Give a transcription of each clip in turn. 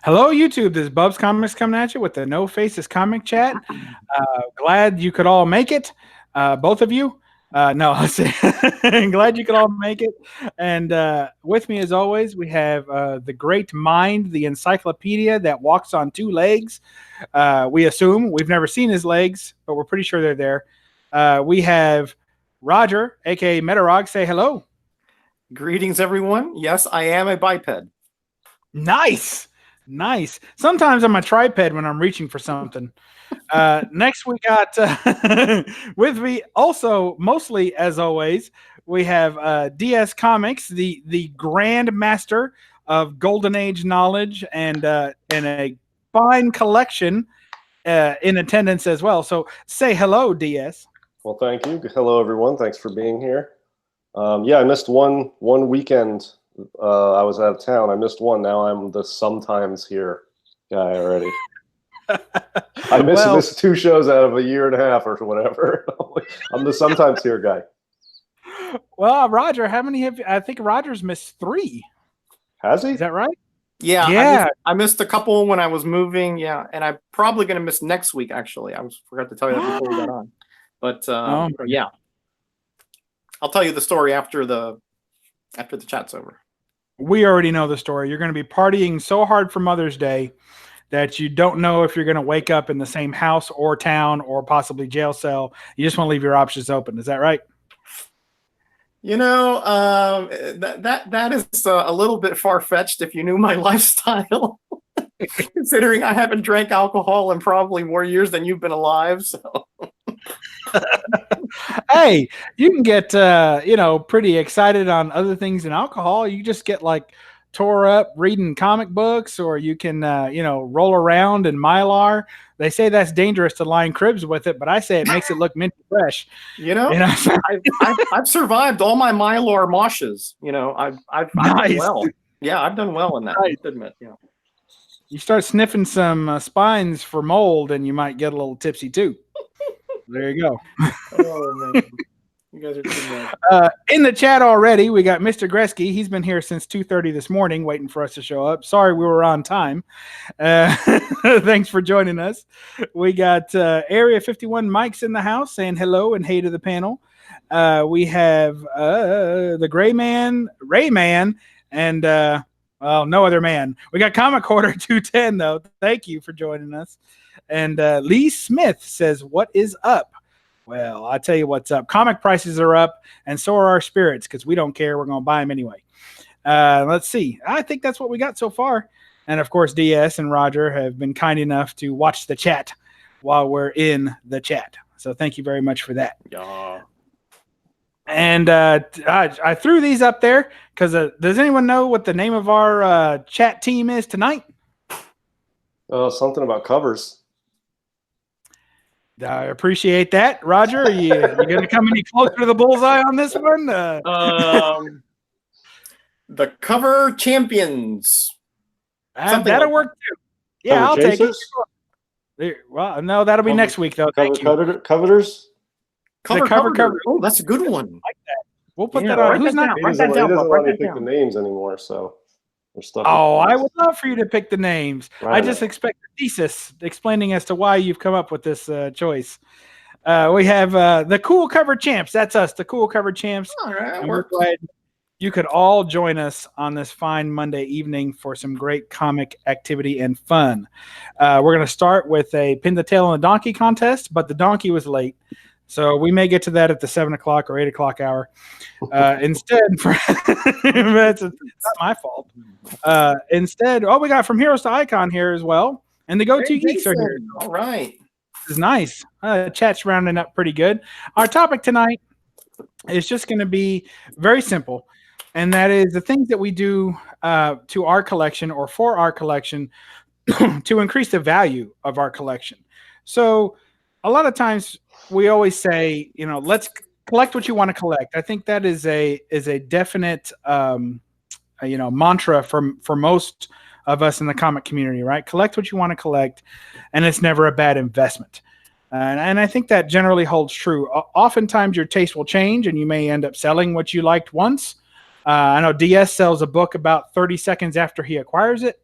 Hello, YouTube. This is Bub's Comics coming at you with the No Faces Comic Chat. Glad you could all make it, both of you. No, I say glad you could all make it. And with me, as always, we have the great mind, the encyclopedia that walks on two legs. We assume we've never seen his legs, but we're pretty sure they're there. We have Roger, aka Metarog. Say hello. Greetings, everyone. Yes, I am a biped. Nice. Sometimes I'm a tripod when I'm reaching for something. Next, we got with me also, mostly as always, we have DS Comics, the grand master of Golden Age knowledge and a fine collection in attendance as well. So say hello, DS. Well, thank you. Hello, everyone. Thanks for being here. Yeah, I missed one weekend. I was out of town. I missed one. Now I'm the sometimes here guy already. I missed two shows out of a year and a half or whatever. I'm the sometimes here guy. Well, Roger, how many have you? I think Roger's missed 3. Has he? Is that right? Yeah. I missed a couple when I was moving. Yeah, and I'm probably going to miss next week. Actually, forgot to tell you that before we got on. But yeah, I'll tell you the story after the chat's over. We already know the story. You're going to be partying so hard for Mother's Day that you don't know if you're going to wake up in the same house or town or possibly jail cell. You just want to leave your options open. Is that right? You know, that is a little bit far-fetched if you knew my lifestyle, considering I haven't drank alcohol in probably more years than you've been alive. So. Hey, you can get pretty excited on other things than alcohol. You just get like tore up reading comic books, or you can roll around in Mylar. They say that's dangerous to line cribs with it, but I say it makes it look minty fresh. I've survived all my Mylar moshes. I've nice. done well. Yeah, I've done well in that. Nice. I admit. You start sniffing some spines for mold, and you might get a little tipsy too. There you go. Oh, man. You guys are too bad. In the chat already, we got Mr. Gresky. He's been here since 2:30 this morning waiting for us to show up. Sorry we were on time. Thanks for joining us. We got Area 51 Mike's in the house saying hello and hey to the panel. We have the Gray Man, Ray Man, and no other man. We got Comic Quarter 210, though. Thank you for joining us. And Lee Smith says, what is up? Well, I'll tell you what's up. Comic prices are up, and so are our spirits, because we don't care. We're going to buy them anyway. Let's see. I think that's what we got so far. And, of course, DS and Roger have been kind enough to watch the chat while we're in the chat. So thank you very much for that. Yeah. And I threw these up there because does anyone know what the name of our chat team is tonight? Something about covers. I appreciate that. Roger, are you going to come any closer to the bullseye on this one? The cover champions. That'll work too. Yeah, Cover I'll chasers? take it. Well, no, that'll be next week, though. Thank you. Coveters? Cover. Oh, that's a good one. I like that. We'll put that on. Who's not? He doesn't let me pick the names anymore, so we're stuck. Oh, I would love for you to pick the names. Right. I just expect a thesis explaining as to why you've come up with this choice. We have the Cool Cover Champs. That's us, the Cool Cover Champs. All right, And we're glad you could all join us on this fine Monday evening for some great comic activity and fun. We're going to start with a pin the tail on the donkey contest, but the donkey was late. So we may get to that at the 7 o'clock or 8 o'clock hour. Instead, it's not my fault. Instead, we got From Heroes to Icon here as well. And the Go-To Geeks are here. All right. This is nice. Chat's rounding up pretty good. Our topic tonight is just going to be very simple. And that is the things that we do to our collection or for our collection to increase the value of our collection. So a lot of times we always say, let's collect what you want to collect. I think that is a definite, mantra for most of us in the comic community, right? Collect what you want to collect, and it's never a bad investment. And I think that generally holds true. Oftentimes your taste will change, and you may end up selling what you liked once. I know DS sells a book about 30 seconds after he acquires it.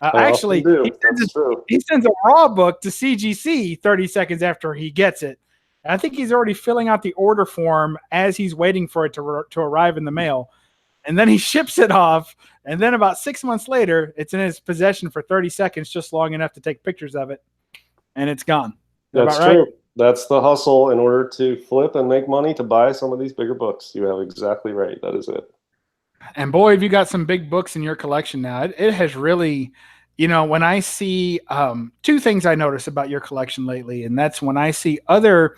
Actually, do. That's true. He sends a raw book to CGC 30 seconds after he gets it. I think he's already filling out the order form as he's waiting for it to arrive in the mail. And then he ships it off. And then about 6 months later, it's in his possession for 30 seconds, just long enough to take pictures of it. And it's gone. That's true. Right? That's the hustle in order to flip and make money to buy some of these bigger books. You have exactly right. That is it. And boy, have you got some big books in your collection now. It has really, when I see two things I notice about your collection lately, and that's when I see other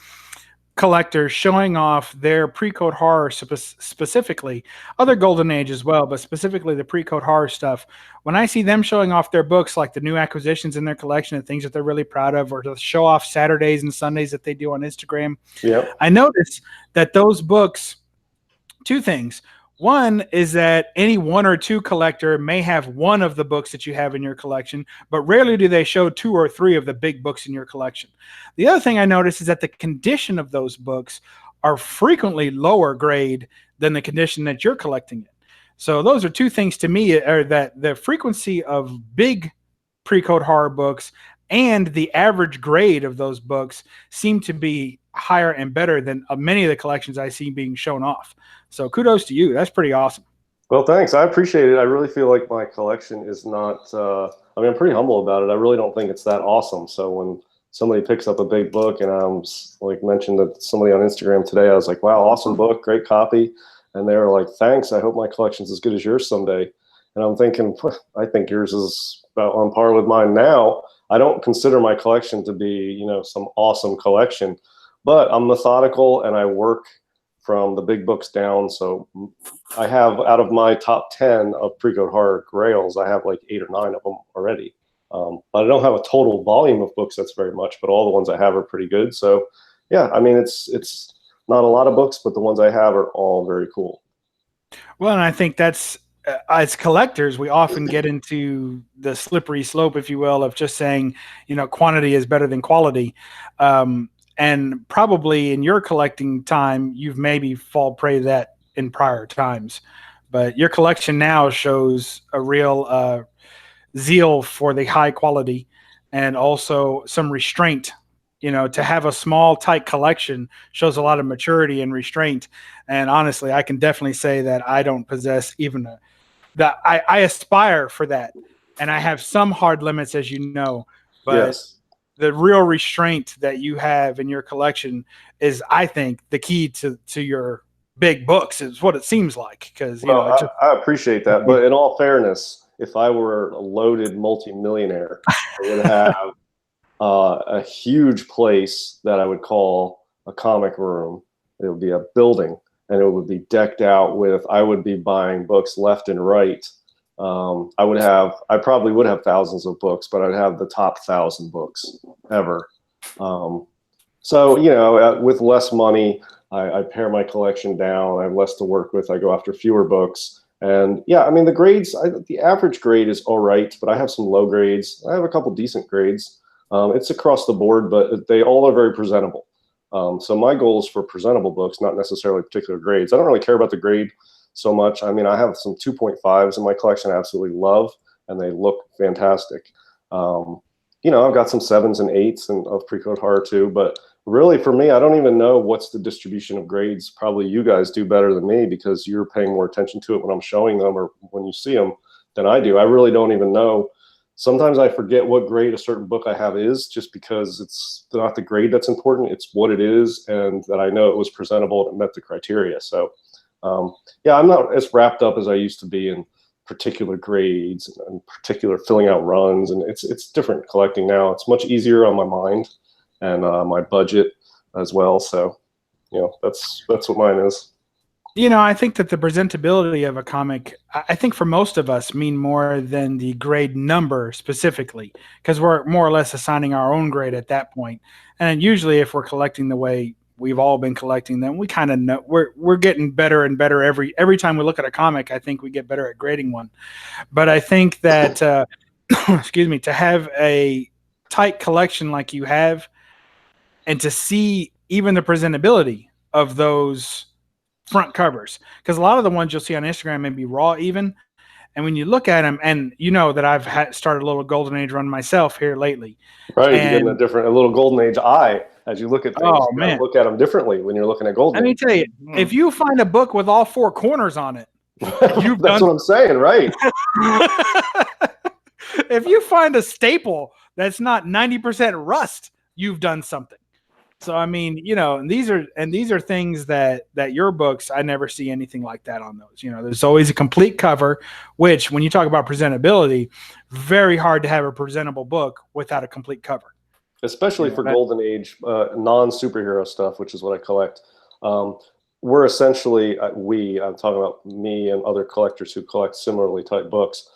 collectors showing off their pre-code horror, specifically other golden age as well, but specifically the pre-code horror stuff. When I see them showing off their books, like the new acquisitions in their collection and things that they're really proud of, or to show off Saturdays and Sundays that they do on Instagram, I notice that those books, two things. One is that any one or two collector may have one of the books that you have in your collection, but rarely do they show two or three of the big books in your collection. The other thing I notice is that the condition of those books are frequently lower grade than the condition that you're collecting in. So those are two things to me, are that the frequency of big pre-code horror books and the average grade of those books seem to be higher and better than many of the collections I see being shown off. So kudos to you. That's pretty awesome. Well, thanks. I appreciate it. I really feel like my collection is not, I'm pretty humble about it. I really don't think it's that awesome. So when somebody picks up a big book, and I'm like mentioned that somebody on Instagram today, I was like, wow, awesome book, great copy. And they were like, thanks. I hope my collection's as good as yours someday. And I'm thinking, I think yours is about on par with mine now. I don't consider my collection to be, some awesome collection, but I'm methodical and I work from the big books down. So I have, out of my top 10 of pre-code horror grails, I have like 8 or 9 of them already. But I don't have a total volume of books that's very much, but all the ones I have are pretty good. So yeah, it's not a lot of books, but the ones I have are all very cool. Well, and I think that's, as collectors, we often get into the slippery slope, if you will, of just saying, quantity is better than quality. And probably in your collecting time, you've maybe fall prey to that in prior times. But your collection now shows a real zeal for the high quality and also some restraint. To have a small, tight collection shows a lot of maturity and restraint. And honestly, I can definitely say that I don't possess even that. I aspire for that. And I have some hard limits, as you know. But yes, the real restraint that you have in your collection is, I think, the key to your big books, is what it seems like. Because I appreciate that, but in all fairness, if I were a loaded multimillionaire, I would have a huge place that I would call a comic room. It would be a building, and it would be decked out with. I would be buying books left and right. I probably would have thousands of books, but I'd have the top 1,000 books ever. So, with less money, I pare my collection down. I have less to work with. I go after fewer books. And yeah, the grades, the average grade is all right, but I have some low grades. I have a couple decent grades. It's across the board, but they all are very presentable. So my goal is for presentable books, not necessarily particular grades. I don't really care about the grade so much. I have some 2.5s in my collection I absolutely love, and they look fantastic. I've got some 7s and 8s of pre-code horror too, but really for me, I don't even know what's the distribution of grades. Probably you guys do better than me because you're paying more attention to it when I'm showing them or when you see them than I do. I really don't even know. Sometimes I forget what grade a certain book I have is, just because it's not the grade that's important. It's what it is, and that I know it was presentable and it met the criteria. So yeah, I'm not as wrapped up as I used to be in particular grades and particular filling out runs. And it's different collecting now. It's much easier on my mind and my budget as well. So, that's what mine is. I think that the presentability of a comic, I think for most of us, mean more than the grade number specifically, because we're more or less assigning our own grade at that point. And usually if we're collecting the way we've all been collecting them, we kind of know we're getting better and better every time we look at a comic. I think we get better at grading one. But I think that excuse me, to have a tight collection like you have, and to see even the presentability of those front covers, because a lot of the ones you'll see on Instagram may be raw even, And when you look at them, and you know that I've started a little golden age run myself here lately. Right, and, you're getting a little golden age eye as you look at things. Oh, you man. look at them differently when you're looking at golden Let me age. tell you, if you find a book with all four corners on it, that's what I'm saying, right? If you find a staple that's not 90% rust, you've done something. So I mean, you know, and these are things that your books, I never see anything like that on those. You know, there's always a complete cover, which when you talk about presentability, very hard to have a presentable book without a complete cover. Especially for golden age non-superhero stuff, which is what I collect. We're essentially, I'm talking about me and other collectors who collect similarly type books,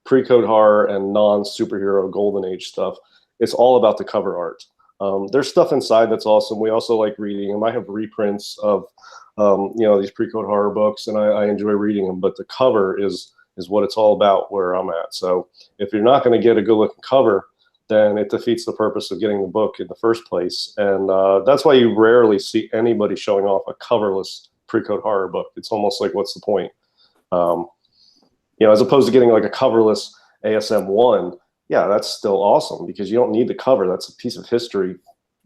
pre-code horror and non-superhero golden age stuff. It's all about the cover art. There's stuff inside that's awesome. We also like reading them. I have reprints of, these pre-code horror books, and I enjoy reading them. But the cover is what it's all about where I'm at. So if you're not going to get a good-looking cover, then it defeats the purpose of getting the book in the first place. And that's why you rarely see anybody showing off a coverless pre-code horror book. It's almost like, what's the point? As opposed to getting like a coverless ASM1. Yeah, that's still awesome because you don't need the cover. That's a piece of history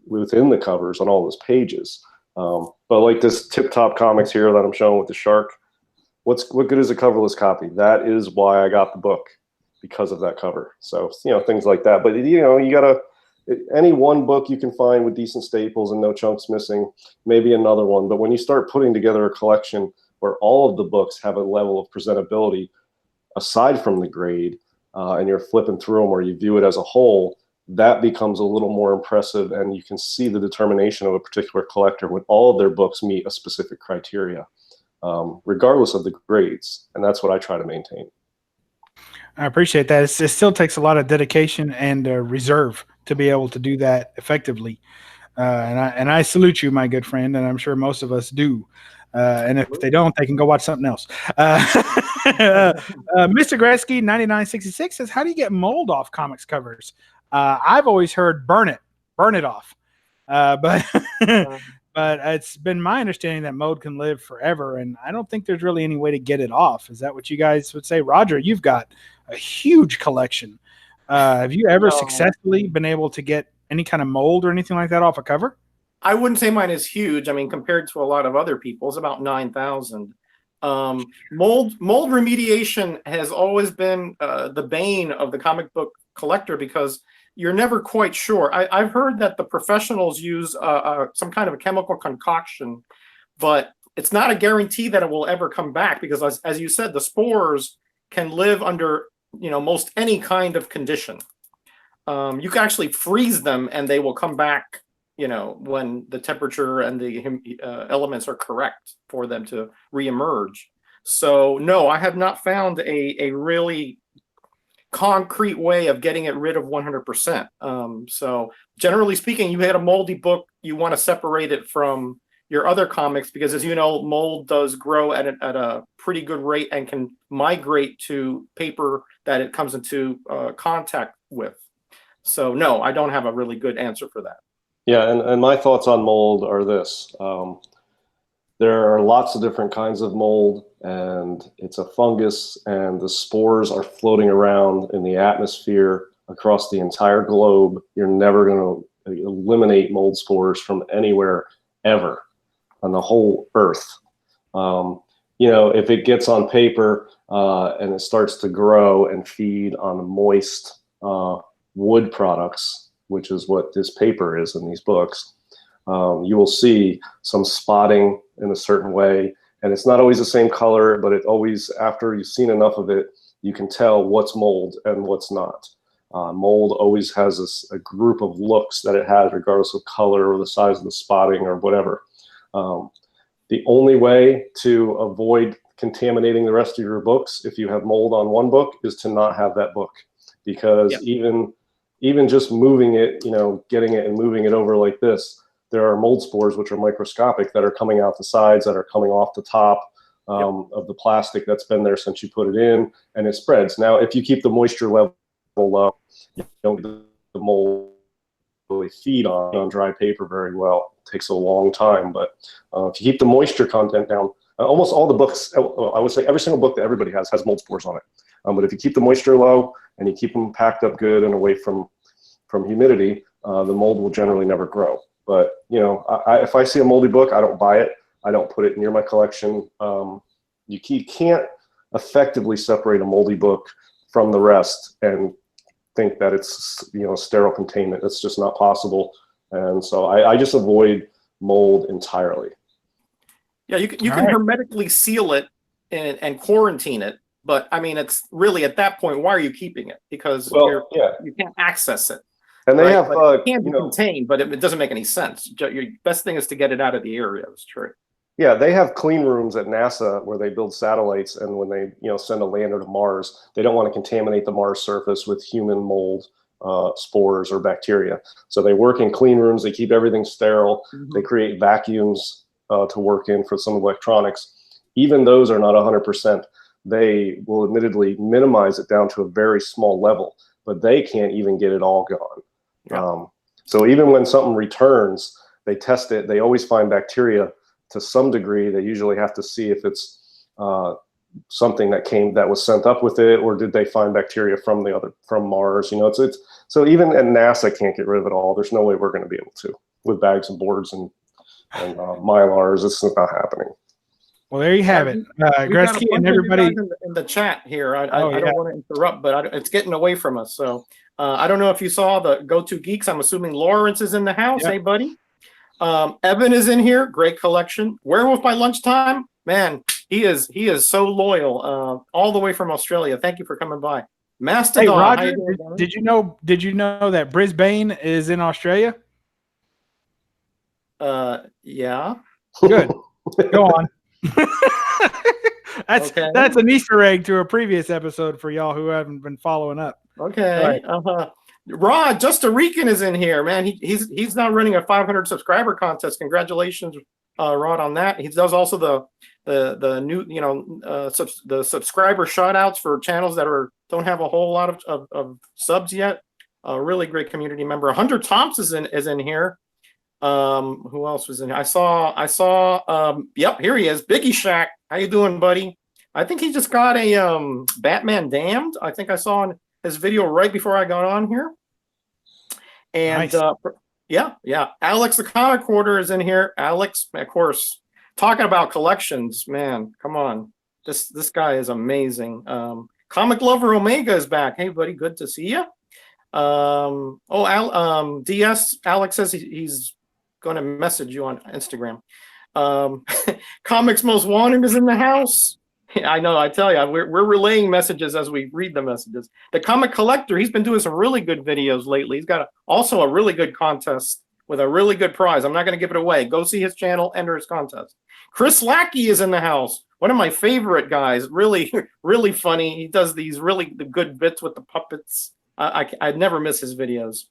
within the covers on all those pages. But like this Tip Top Comics here that I'm showing with the shark, what good is a coverless copy? That is why I got the book, because of that cover. So, things like that. But, you gotta, any one book you can find with decent staples and no chunks missing, maybe another one. But when you start putting together a collection where all of the books have a level of presentability aside from the grade, and you're flipping through them or you view it as a whole, that becomes a little more impressive, and you can see the determination of a particular collector when all of their books meet a specific criteria, regardless of the grades. And that's what I try to maintain. I appreciate that. It still takes a lot of dedication and reserve to be able to do that effectively. And I salute you, my good friend, and I'm sure most of us do. And if they don't, they can go watch something else. Mr. Gretzky 9966 says, how do you get mold off comics covers? I've always heard burn it off. But it's been my understanding that mold can live forever, and I don't think there's really any way to get it off. Is that what you guys would say? Roger, you've got a huge collection. Have you ever successfully been able to get any kind of mold or anything like that off a cover? I wouldn't say mine is huge. I mean, compared to a lot of other people's, about 9,000. Mold remediation has always been the bane of the comic book collector because you're never quite sure. I've heard that the professionals use some kind of a chemical concoction, but it's not a guarantee that it will ever come back because, as you said, the spores can live under most any kind of condition. You can actually freeze them and they will come back when the temperature and the elements are correct for them to reemerge. So no, I have not found a really concrete way of getting it rid of 100%. So generally speaking, you had a moldy book, you want to separate it from your other comics because, as you know, mold does grow at a pretty good rate and can migrate to paper that it comes into contact with. So no, I don't have a really good answer for that. Yeah, and my thoughts on mold are this. There are lots of different kinds of mold, and it's a fungus, and the spores are floating around in the atmosphere across the entire globe. You're never going to eliminate mold spores from anywhere ever on the whole earth. If it gets on paper and it starts to grow and feed on moist wood products, which is what this paper is in these books, you will see some spotting in a certain way. And it's not always the same color, but it always, after you've seen enough of it, you can tell what's mold and what's not. Mold always has a group of looks that it has, regardless of color or the size of the spotting or whatever. The only way to avoid contaminating the rest of your books, if you have mold on one book, is to not have that book. Because even just moving it, getting it and moving it over like this, there are mold spores, which are microscopic, that are coming out the sides, that are coming off the top of the plastic that's been there since you put it in, and it spreads. Now, if you keep the moisture level low, you don't get the mold really feed on dry paper very well. It takes a long time, but if you keep the moisture content down, Almost all the books, I would say every single book that everybody has mold spores on it. But if you keep the moisture low and you keep them packed up good and away from humidity, the mold will generally never grow. But you know, if I see a moldy book, I don't buy it. I don't put it near my collection. You can't effectively separate a moldy book from the rest and think that it's, you know, sterile containment. It's just not possible. And so I just avoid mold entirely. Yeah, you can hermetically seal it and quarantine it, but I mean, it's really at that point, why are you keeping it? Because you can't access it. And they have it can be contained, but it doesn't make any sense. Your best thing is to get it out of the area. It's true. Yeah, they have clean rooms at NASA where they build satellites, and when they, you know, send a lander to Mars, they don't want to contaminate the Mars surface with human mold, spores or bacteria. So they work in clean rooms. They keep everything sterile. Mm-hmm. They create vacuums to work in for some electronics. Even those are not 100%. They will admittedly minimize it down to a very small level, but they can't even get it all gone. Yeah. So even when something returns, they test it. They always find bacteria to some degree. They usually have to see if it's something that was sent up with it, or did they find bacteria from Mars? You know, it's so even at NASA can't get rid of it all. There's no way we're going to be able to with bags and boards and Mylars. It's not happening. Well, there you have it. Gretzky and everybody in the chat here. I don't want to interrupt, but it's getting away from us. So I don't know if you saw the Go-To Geeks. I'm assuming Lawrence is in the house. Yep. Hey, buddy. Evan is in here. Great collection. Werewolf by Lunchtime. Man, he is so loyal. All the way from Australia. Thank you for coming by. Mastodon. Hey, Roger, did you know that Brisbane is in Australia? Yeah. Good. Go on. That's an Easter egg to a previous episode for y'all who haven't been following up. Okay. Right. Rod, Just a Rican is in here, man. He's now running a 500 subscriber contest. Congratulations, Rod, on that. He does also the new, you know, the subscriber shout outs for channels that don't have a whole lot of subs yet. A really great community member. Hunter Thompson is in here. Who else was in here? I saw yep, here he is. Biggie Shack. How you doing, buddy? I think he just got a Batman Damned. I think I saw in his video right before I got on here. And nice. Yeah. Alex the Comic Quarter is in here. Alex, of course, talking about collections, man. Come on. This guy is amazing. Comic Lover Omega is back. Hey, buddy, good to see you. DS, Alex says he's going to message you on Instagram. Comics Most Wanted is in the house. I know, I tell you, we're relaying messages as we read the messages. The Comic Collector, he's been doing some really good videos lately. He's got also a really good contest with a really good prize. I'm not going to give it away. Go see his channel, enter his contest. Chris Lackey is in the house. One of my favorite guys. Really, really funny. He does these really good bits with the puppets. I'd never miss his videos.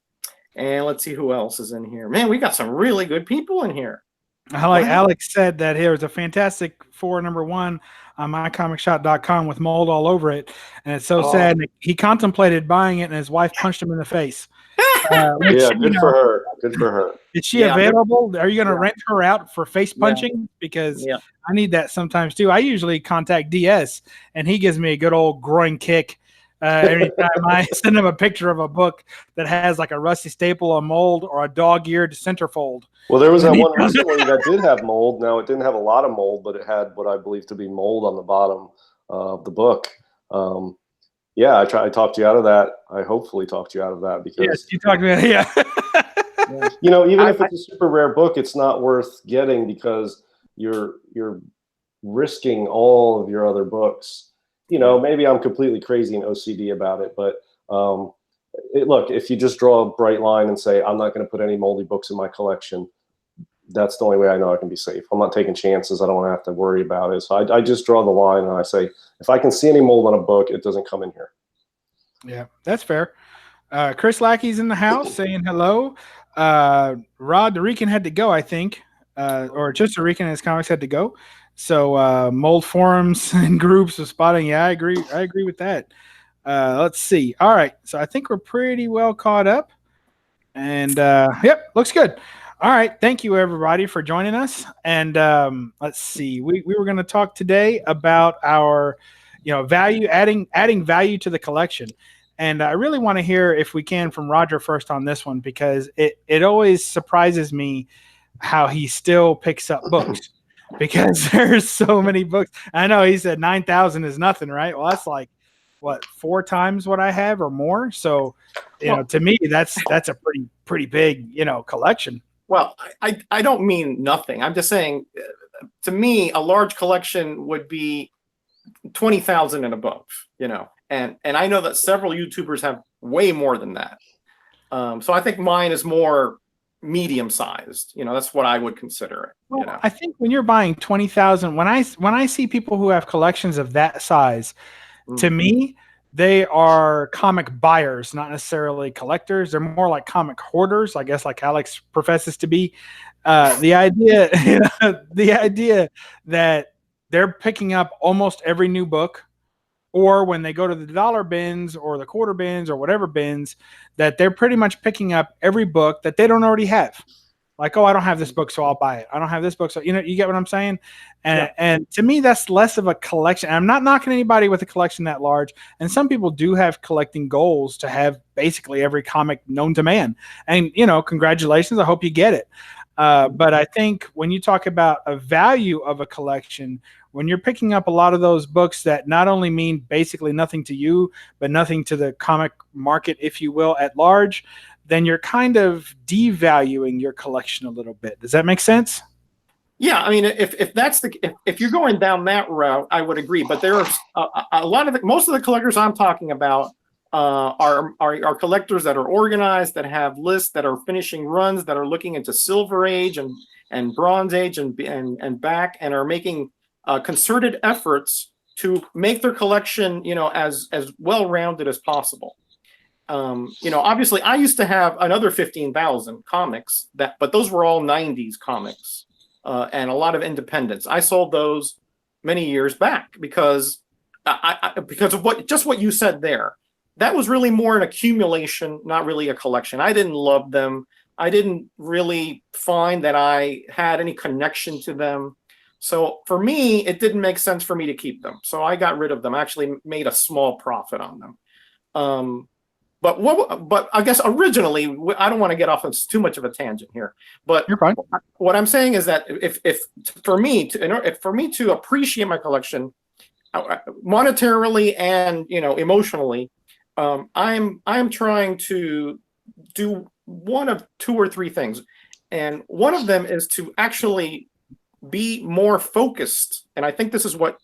And let's see who else is in here. Man, we got some really good people in here. Like Alex said, that here was a Fantastic Four #1 on mycomicshop.com with mold all over it. And it's so sad. He contemplated buying it and his wife punched him in the face. Good for her. Good for her. Is she available? Are you going to rent her out for face punching? Because I need that sometimes too. I usually contact DS and he gives me a good old groin kick. Every time I send him a picture of a book that has like a rusty staple, a mold, or a dog-eared centerfold. Well, there was that one recently that did have mold. Now, it didn't have a lot of mold, but it had what I believe to be mold on the bottom of the book. I talked you out of that. I hopefully talked you out of that because yes, you talked me out. Yeah. You know, even if it's a super rare book, it's not worth getting because you're risking all of your other books. You know, maybe I'm completely crazy and OCD about it, but look, if you just draw a bright line and say, I'm not going to put any moldy books in my collection, that's the only way I know I can be safe. I'm not taking chances. I don't want to have to worry about it. So I just draw the line and I say, if I can see any mold on a book, it doesn't come in here. Yeah, that's fair. Chris Lackey's in the house saying hello. Rod the Rican had to go, I think, or just the Rican and his comics had to go. So mold forums and groups of spotting. Yeah, I agree with that. Let's see. All right. So I think we're pretty well caught up. And yep, looks good. All right. Thank you, everybody, for joining us. And let's see. We were going to talk today about our, value adding value to the collection. And I really want to hear, if we can, from Roger first on this one, because it always surprises me how he still picks up books because there's so many books. I know he said 9,000 is nothing, right? Well, that's like what, 4 times what I have or more. So, to me, that's a pretty big, collection. Well, I don't mean nothing. I'm just saying, to me, a large collection would be 20,000 and above, and I know that several YouTubers have way more than that. So I think mine is more medium sized. That's what I would consider it. Well, I think when you're buying 20,000, when I see people who have collections of that size, to me, they are comic buyers, not necessarily collectors. They're more like comic hoarders, I guess, like Alex professes to be. The idea that they're picking up almost every new book, or when they go to the dollar bins or the quarter bins or whatever bins, that they're pretty much picking up every book that they don't already have. Like, oh, I don't have this book, so I'll buy it. I don't have this book, so you get what I'm saying? And to me, that's less of a collection. I'm not knocking anybody with a collection that large. And some people do have collecting goals to have basically every comic known to man. And congratulations. I hope you get it. But I think when you talk about a value of a collection, when you're picking up a lot of those books that not only mean basically nothing to you, but nothing to the comic market, if you will, at large, then you're kind of devaluing your collection a little bit. Does that make sense? Yeah, I mean, if you're going down that route, I would agree. But there are a lot of most of the collectors I'm talking about are collectors that are organized, that have lists, that are finishing runs, that are looking into Silver Age and Bronze Age and back, and are making concerted efforts to make their collection, as well-rounded as possible. Obviously, I used to have another 15,000 comics but those were all 90s comics and a lot of independents. I sold those many years back because of what you said there. That was really more an accumulation, not really a collection. I didn't love them. I didn't really find that I had any connection to them. So for me, it didn't make sense for me to keep them. So I got rid of them. I actually made a small profit on them. But I guess originally, I don't want to get off on too much of a tangent here. But you're fine. What I'm saying is that if for me to appreciate my collection monetarily and emotionally, I'm trying to do one of 2 or 3 things, and one of them is to actually be more focused. And I think this is what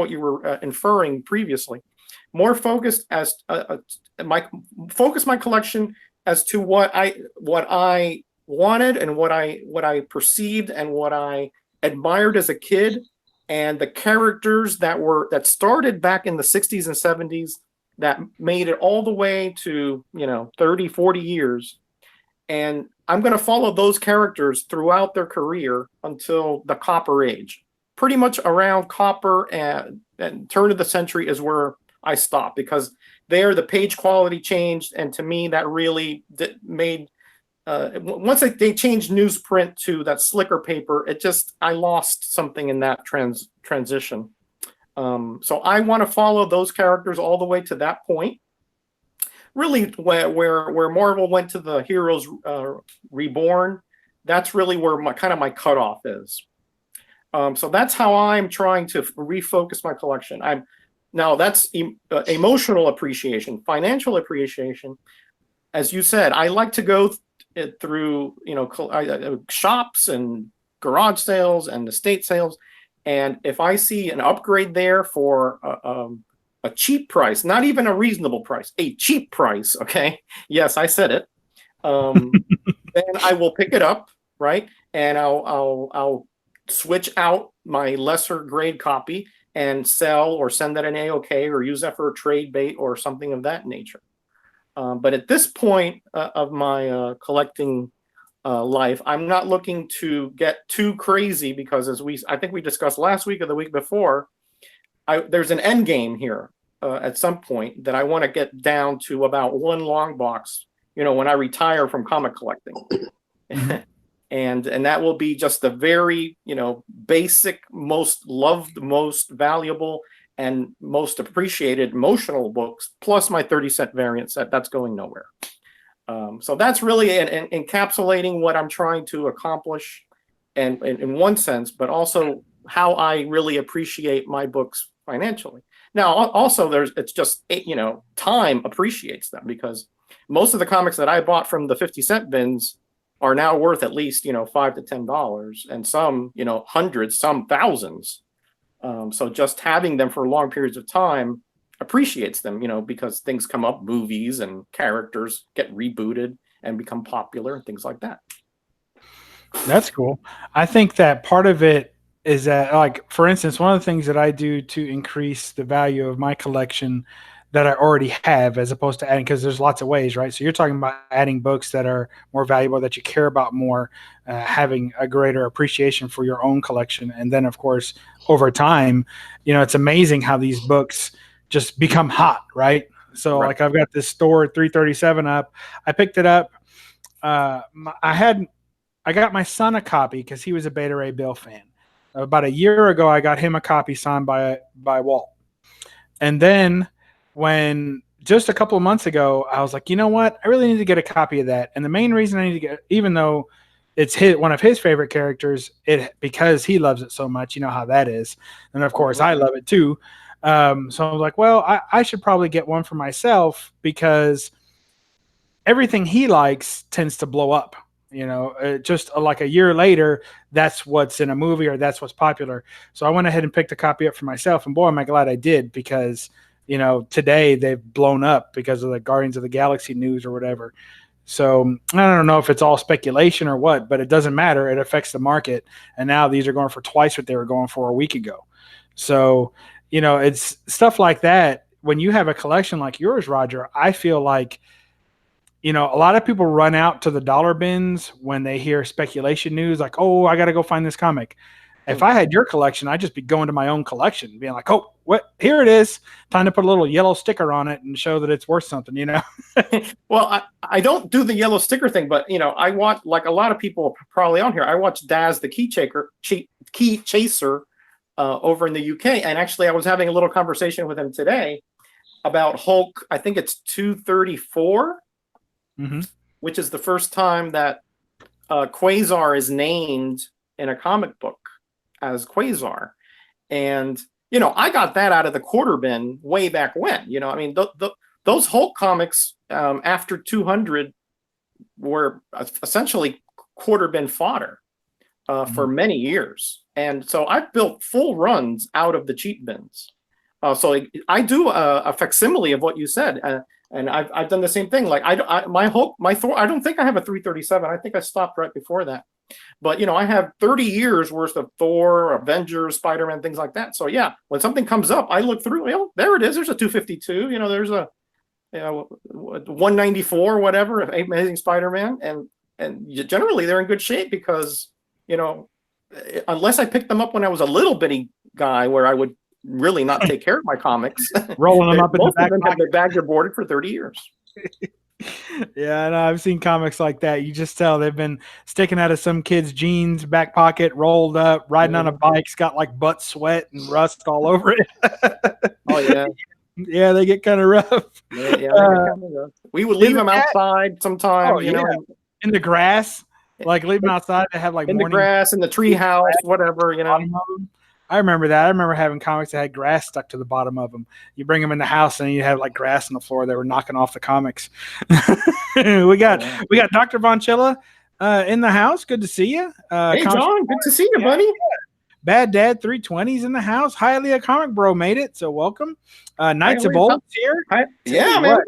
you were inferring previously. More focused as my collection as to what I wanted and what I perceived and what I admired as a kid, and the characters that started back in the 60s and 70s that made it all the way to 30, 40 years. And I'm going to follow those characters throughout their career until the Copper Age. Pretty much around Copper and turn of the century is where I stopped, because there the page quality changed, and to me that really made once they changed newsprint to that slicker paper, I lost something in that transition. So I want to follow those characters all the way to that point. Really, where Marvel went to the Heroes Reborn, that's really where my cutoff is. So that's how I'm trying to refocus my collection. Now that's emotional appreciation, financial appreciation. As you said, I like to go through shops and garage sales and estate sales, and if I see an upgrade there for a cheap price, not even a reasonable price, a cheap price, okay? Yes, I said it. Then I will pick it up, right? And I'll switch out my lesser grade copy and sell or send that in AOK or use that for a trade bait or something of that nature. But at this point of my collecting life, I'm not looking to get too crazy, because I think we discussed last week or the week before, there's an end game here at some point that I want to get down to about 1 long box, when I retire from comic collecting. and that will be just the very, basic, most loved, most valuable, and most appreciated emotional books, plus my 30-cent variant set. That's going nowhere. So that's really encapsulating what I'm trying to accomplish, and in one sense, but also how I really appreciate my books financially. Now, also it's just, time appreciates them, because most of the comics that I bought from the 50-cent bins are now worth at least, $5 to $10, and some, hundreds, some thousands. So just having them for long periods of time appreciates them, because things come up, movies and characters get rebooted and become popular and things like that. That's cool. I think that part of it is that, like, for instance, one of the things that I do to increase the value of my collection that I already have, as opposed to adding, because there's lots of ways, right? So you're talking about adding books that are more valuable, that you care about more, having a greater appreciation for your own collection. And then, of course, over time, it's amazing how these books just become hot, right? So like, I've got this Thor 337 up. I picked it up. I got my son a copy because he was a Beta Ray Bill fan. About a year ago, I got him a copy signed by Walt. And then when just a couple of months ago, I was like, you know what? I really need to get a copy of that. And the main reason I need to get, even though it's one of his favorite characters, because he loves it so much, you know how that is. And of course, I love it too. So I was like, well, I should probably get one for myself, because everything he likes tends to blow up. Just like a year later, that's what's in a movie, or that's what's popular. So I went ahead and picked a copy up for myself, and boy, am I glad I did, because today they've blown up because of the Guardians of the Galaxy news or whatever. So I don't know if it's all speculation or what, but it doesn't matter. It affects the market, and now these are going for twice what they were going for a week ago. So it's stuff like that. When you have a collection like yours, Roger, I feel like a lot of people run out to the dollar bins when they hear speculation news, like, oh, I got to go find this comic. If I had your collection, I'd just be going to my own collection, being like, oh, what? Here it is. Time to put a little yellow sticker on it and show that it's worth something, Well, I don't do the yellow sticker thing, but, I watch, like a lot of people probably on here, I watch Daz the Key Chaser over in the UK. And actually, I was having a little conversation with him today about Hulk. I think it's 234. Mm-hmm. Which is the first time that Quasar is named in a comic book as Quasar. And, I got that out of the quarter bin way back when. Those Hulk comics after 200 were essentially quarter bin fodder for many years. And so I've built full runs out of the cheap bins. So I do a facsimile of what you said. And I've done the same thing. Like my Thor, I don't think I have a 337. I think I stopped right before that. But I have 30 years worth of Thor, Avengers, Spider-Man, things like that. So yeah, when something comes up, I look through. There it is. There's a 252. There's a 194, whatever, Amazing Spider-Man, and generally they're in good shape, because unless I picked them up when I was a little bitty guy where I would really not take care of my comics, rolling them up in the back pocket. Their bags are boarded for 30 years. Yeah, no, I've seen comics like that. You just tell they've been sticking out of some kid's jeans back pocket, rolled up, riding on a bike, it's got like butt sweat and rust all over it. Oh yeah. Yeah, they get kind of rough. Yeah, we would leave them outside sometimes, in the grass. Like leave them outside. They have like in the grass, in the tree house, whatever, I remember that. I remember having comics that had grass stuck to the bottom of them. You bring them in the house and you have like grass on the floor. They were knocking off the comics. we got Dr. Vonchilla in the house. Good to see you. Hey, John. Good to see you, buddy. Yeah. Bad Dad 320's in the house. Highly a Comic Bro made it, so welcome. Knights of Old's here. Man,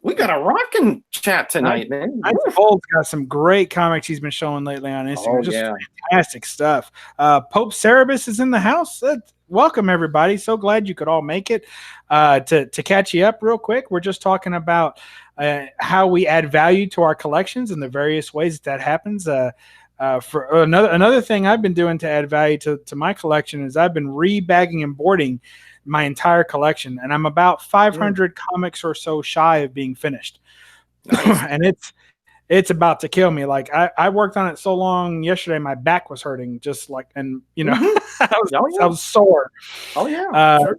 we got a rocking chat tonight, man. Knights of Old's got some great comics he's been showing lately on Instagram. Just fantastic stuff. Pope Cerebus is in the house. Welcome, everybody. So glad you could all make it. To catch you up real quick, we're just talking about how we add value to our collections and the various ways that happens. For another thing I've been doing to add value to my collection is I've been rebagging and boarding my entire collection, and I'm about 500 comics or so shy of being finished. Nice. And it's about to kill me. Like I worked on it so long yesterday, my back was hurting, just like, and I was sore. Oh yeah. Sure.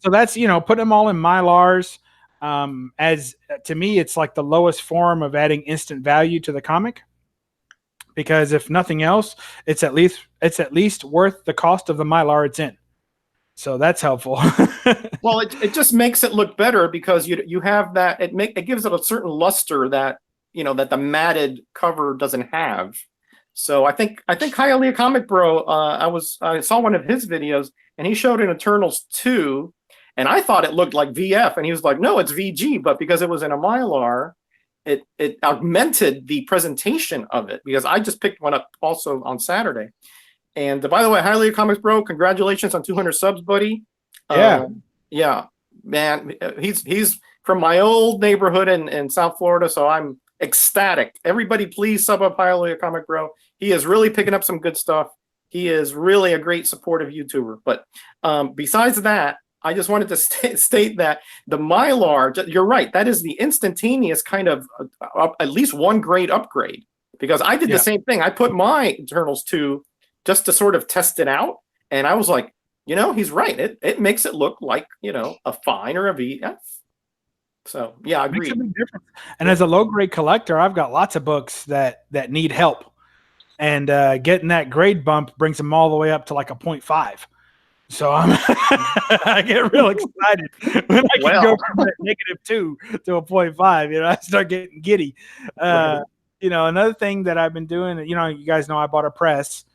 So that's, putting them all in Mylars. As to me, it's like the lowest form of adding instant value to the comic, because if nothing else, it's at least worth the cost of the Mylar it's in. So that's helpful. Well, it just makes it look better because you have that. It gives it a certain luster that that the matted cover doesn't have. So I think Hialeah Comic Bro. I saw one of his videos and he showed an Eternals 2, and I thought it looked like VF, and he was like, "No, it's VG," but because it was in a Mylar, it augmented the presentation of it. Because I just picked one up also on Saturday. And by the way, Hialeah Comics Bro, congratulations on 200 subs, buddy. Yeah. Yeah, man, he's from my old neighborhood in South Florida, so I'm ecstatic. Everybody, please sub up Hialeah Comic Bro. He is really picking up some good stuff. He is really a great supportive YouTuber. But besides that, I just wanted to state that the Mylar, you're right, that is the instantaneous kind of at least one grade upgrade. Because I did the same thing. I put my Eternals 2 just to sort of test it out, and I was like, he's right. It makes it look like, a fine or a VF. So yeah, I agree. And as a low grade collector, I've got lots of books that need help, and getting that grade bump brings them all the way up to like a 0.5. So I get real excited when I can go from that -2 to a 0.5. I start getting giddy. Another thing that I've been doing, you guys know I bought a press.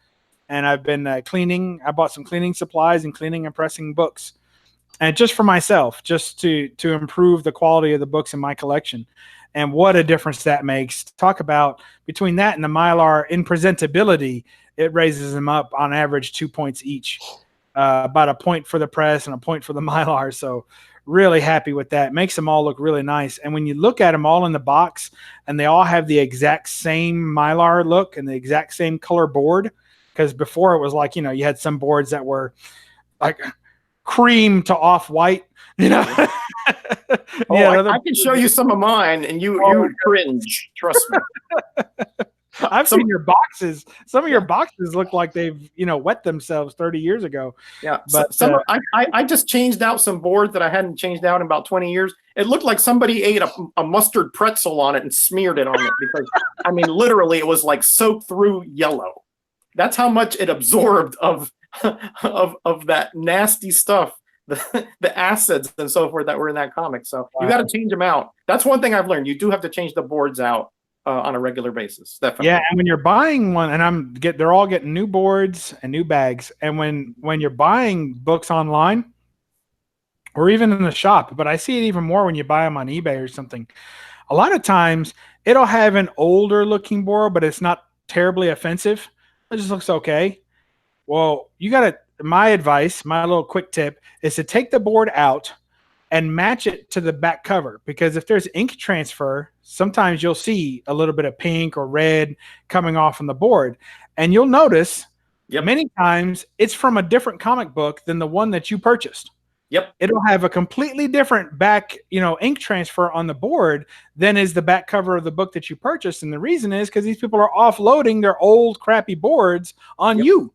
And I've been cleaning. I bought some cleaning supplies and cleaning and pressing books, and just for myself, just to improve the quality of the books in my collection. And what a difference that makes. Talk about between that and the Mylar in presentability, it raises them up on average 2 points each, about a point for the press and a point for the Mylar. So really happy with that. Makes them all look really nice. And when you look at them all in the box and they all have the exact same Mylar look and the exact same color board, because before it was like, you had some boards that were like cream to off-white, I can show you some of mine, and you cringe. Trust me. I've seen your boxes. Some of your boxes look like they've, wet themselves 30 years ago. Yeah, but I just changed out some boards that I hadn't changed out in about 20 years. It looked like somebody ate a mustard pretzel on it and smeared it on it, because, literally, it was like soaked through yellow. That's how much it absorbed of that nasty stuff, the acids and so forth that were in that comic. So you got to change them out. That's one thing I've learned. You do have to change the boards out on a regular basis. Definitely. Yeah, and when you're buying one, and they're all getting new boards and new bags. And when you're buying books online, or even in the shop, but I see it even more when you buy them on eBay or something. A lot of times it'll have an older looking board, but it's not terribly offensive. It just looks okay. Well, my advice, my little quick tip is to take the board out and match it to the back cover, because if there's ink transfer, sometimes you'll see a little bit of pink or red coming off on the board, and you'll notice many times it's from a different comic book than the one that you purchased. Yep. It'll have a completely different back, ink transfer on the board than is the back cover of the book that you purchased. And the reason is because these people are offloading their old crappy boards on you,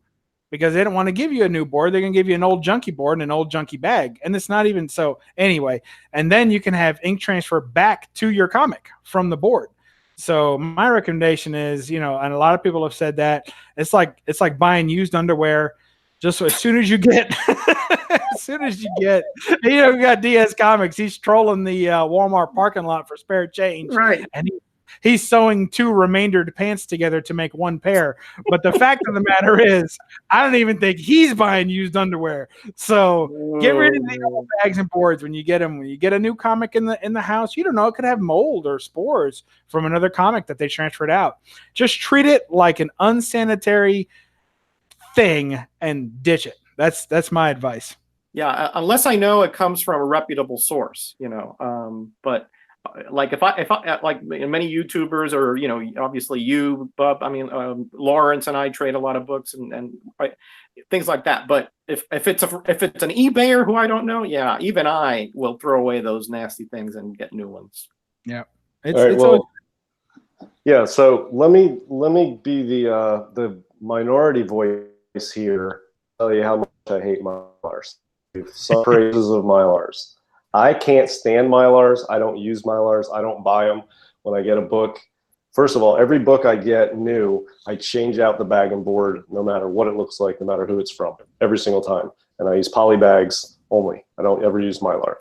because they don't want to give you a new board. They're going to give you an old junky board and an old junky bag. And it's not even so anyway. And then you can have ink transfer back to your comic from the board. So my recommendation is, and a lot of people have said that it's like buying used underwear. Just as soon as you get, we got DS Comics. He's trolling the Walmart parking lot for spare change, right? And he's sewing 2 remaindered pants together to make 1 pair. But the fact of the matter is, I don't even think he's buying used underwear. So get rid of the old bags and boards when you get them. When you get a new comic in the house, you don't know, it could have mold or spores from another comic that they transferred out. Just treat it like an unsanitary thing and ditch it. That's my advice. Yeah, unless I know it comes from a reputable source, but like if I like many YouTubers, or obviously you, Bub, Lawrence and I trade a lot of books and things like that. But if it's an eBayer who I don't know, even I will throw away those nasty things and get new ones. Yeah. Yeah, so let me be the minority voice here. Tell you how much I hate Mylars. Some praises of Mylars. I can't stand Mylars. I don't use Mylars. I don't buy them. When I get a book, first of all, every book I get new, I change out the bag and board, no matter what it looks like, no matter who it's from, every single time. And I use poly bags only. I don't ever use Mylar.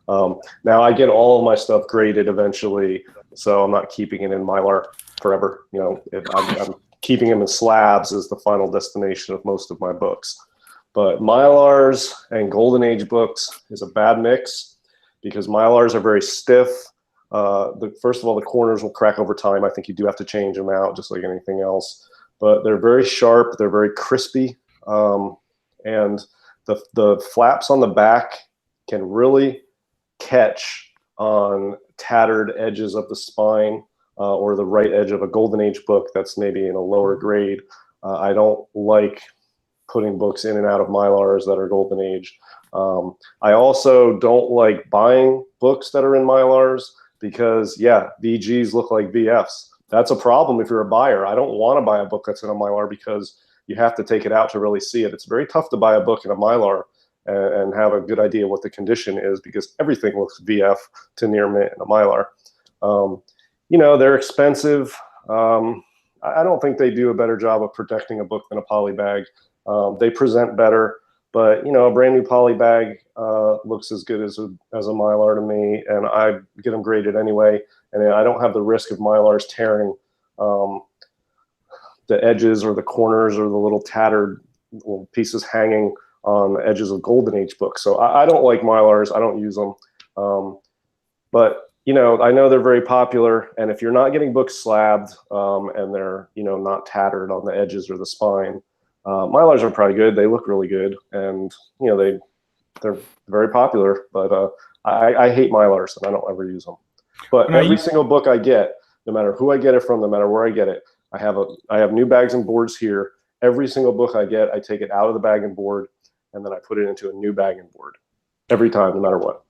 Now I get all of my stuff graded eventually, so I'm not keeping it in Mylar forever. You know, I'm keeping them in slabs as the final destination of most of my books. But Mylars and Golden Age books is a bad mix because Mylars are very stiff. First of all, the corners will crack over time. I think you do have to change them out, just like anything else. But they're very sharp. They're very crispy, and the flaps on the back can really catch on tattered edges of the spine or the right edge of a Golden Age book that's maybe in a lower grade. I don't like putting books in and out of Mylars that are Golden Age. I also don't like buying books that are in Mylars because, yeah, VGs look like VFs. That's a problem if you're a buyer. I don't want to buy a book that's in a Mylar because you have to take it out to really see it. It's very tough to buy a book in a Mylar and have a good idea what the condition is because everything looks VF to near mint in a Mylar. You know, they're expensive. I don't think they do a better job of protecting a book than a poly bag. They present better, but you know, a brand new poly bag looks as good as a Mylar to me, and I get them graded anyway, and I don't have the risk of Mylars tearing the edges or the corners or the little tattered little pieces hanging on the edges of Golden Age books. So I don't like Mylars. I don't use them. But, you know, I know they're very popular. And if you're not getting books slabbed and they're, you know, not tattered on the edges or the spine, Mylars are probably good. They look really good. And, you know, they're very popular. But I hate Mylars and I don't ever use them. But every single book I get, no matter who I get it from, no matter where I get it, I have new bags and boards here. Every single book I get, I take it out of the bag and board, and then I put it into a new bag and board every time, no matter what.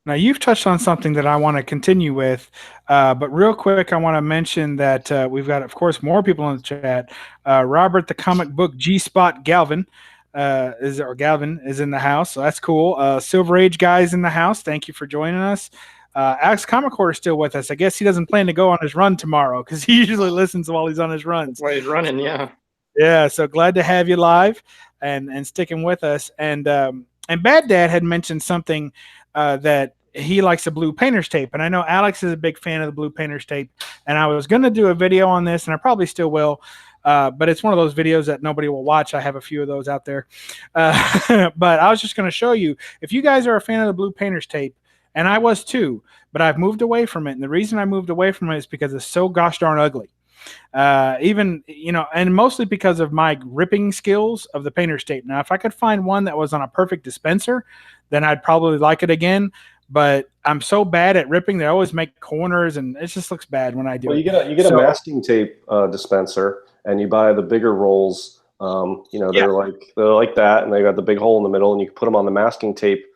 Now, you've touched on something that I want to continue with, but real quick, I want to mention that we've got, of course, more people in the chat. Robert, the comic book G-Spot Galvin is in the house, so that's cool. Silver Age Guy's in the house. Thank you for joining us. Alex Comic Core is still with us. I guess he doesn't plan to go on his run tomorrow because he usually listens while he's on his runs. While he's running, yeah. Yeah, so glad to have you live and sticking with us. And Bad Dad had mentioned something that he likes the blue painter's tape. And I know Alex is a big fan of the blue painter's tape. And I was going to do a video on this, and I probably still will. But it's one of those videos that nobody will watch. I have a few of those out there. But I was just going to show you, if you guys are a fan of the blue painter's tape, and I was too, but I've moved away from it. And the reason I moved away from it is because it's so gosh darn ugly. Even, you know, and mostly because of my ripping skills of the painter's tape. Now, if I could find one that was on a perfect dispenser, then I'd probably like it again. But I'm so bad at ripping, they always make corners, and it just looks bad when I do it. You get a masking tape dispenser, and you buy the bigger rolls. You know, they're like that, and they got the big hole in the middle, and you can put them on the masking tape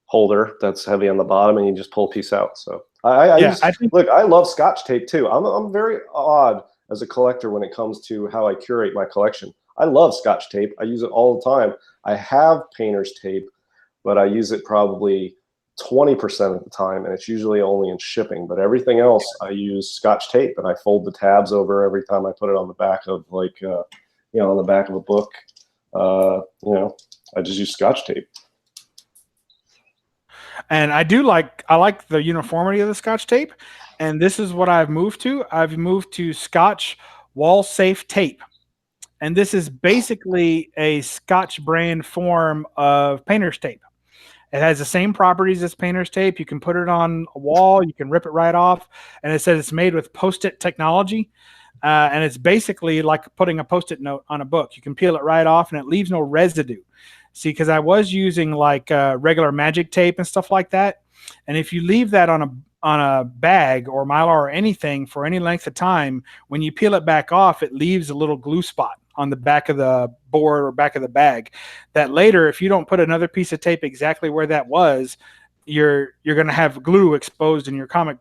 holder that's heavy on the bottom, and you just pull a piece out. So look, I love Scotch tape too. I'm very odd as a collector when it comes to how I curate my collection. I love Scotch tape. I use it all the time. I have painter's tape, but I use it probably 20% of the time, and it's usually only in shipping. But everything else, I use Scotch tape, and I fold the tabs over every time I put it on the back of, like, you know, on the back of a book. You know, I just use Scotch tape. And I like the uniformity of the Scotch tape. And this is what I've moved to. I've moved to Scotch Wall Safe Tape. And this is basically a Scotch brand form of painter's tape. It has the same properties as painter's tape. You can put it on a wall. You can rip it right off. And it says it's made with Post-it technology. And it's basically like putting a Post-it note on a book. You can peel it right off, and it leaves no residue. See, because I was using like regular magic tape and stuff like that. And if you leave that on a bag or Mylar or anything for any length of time, when you peel it back off, it leaves a little glue spot on the back of the board or back of the bag that later, if you don't put another piece of tape exactly where that was, you're going to have glue exposed in your comic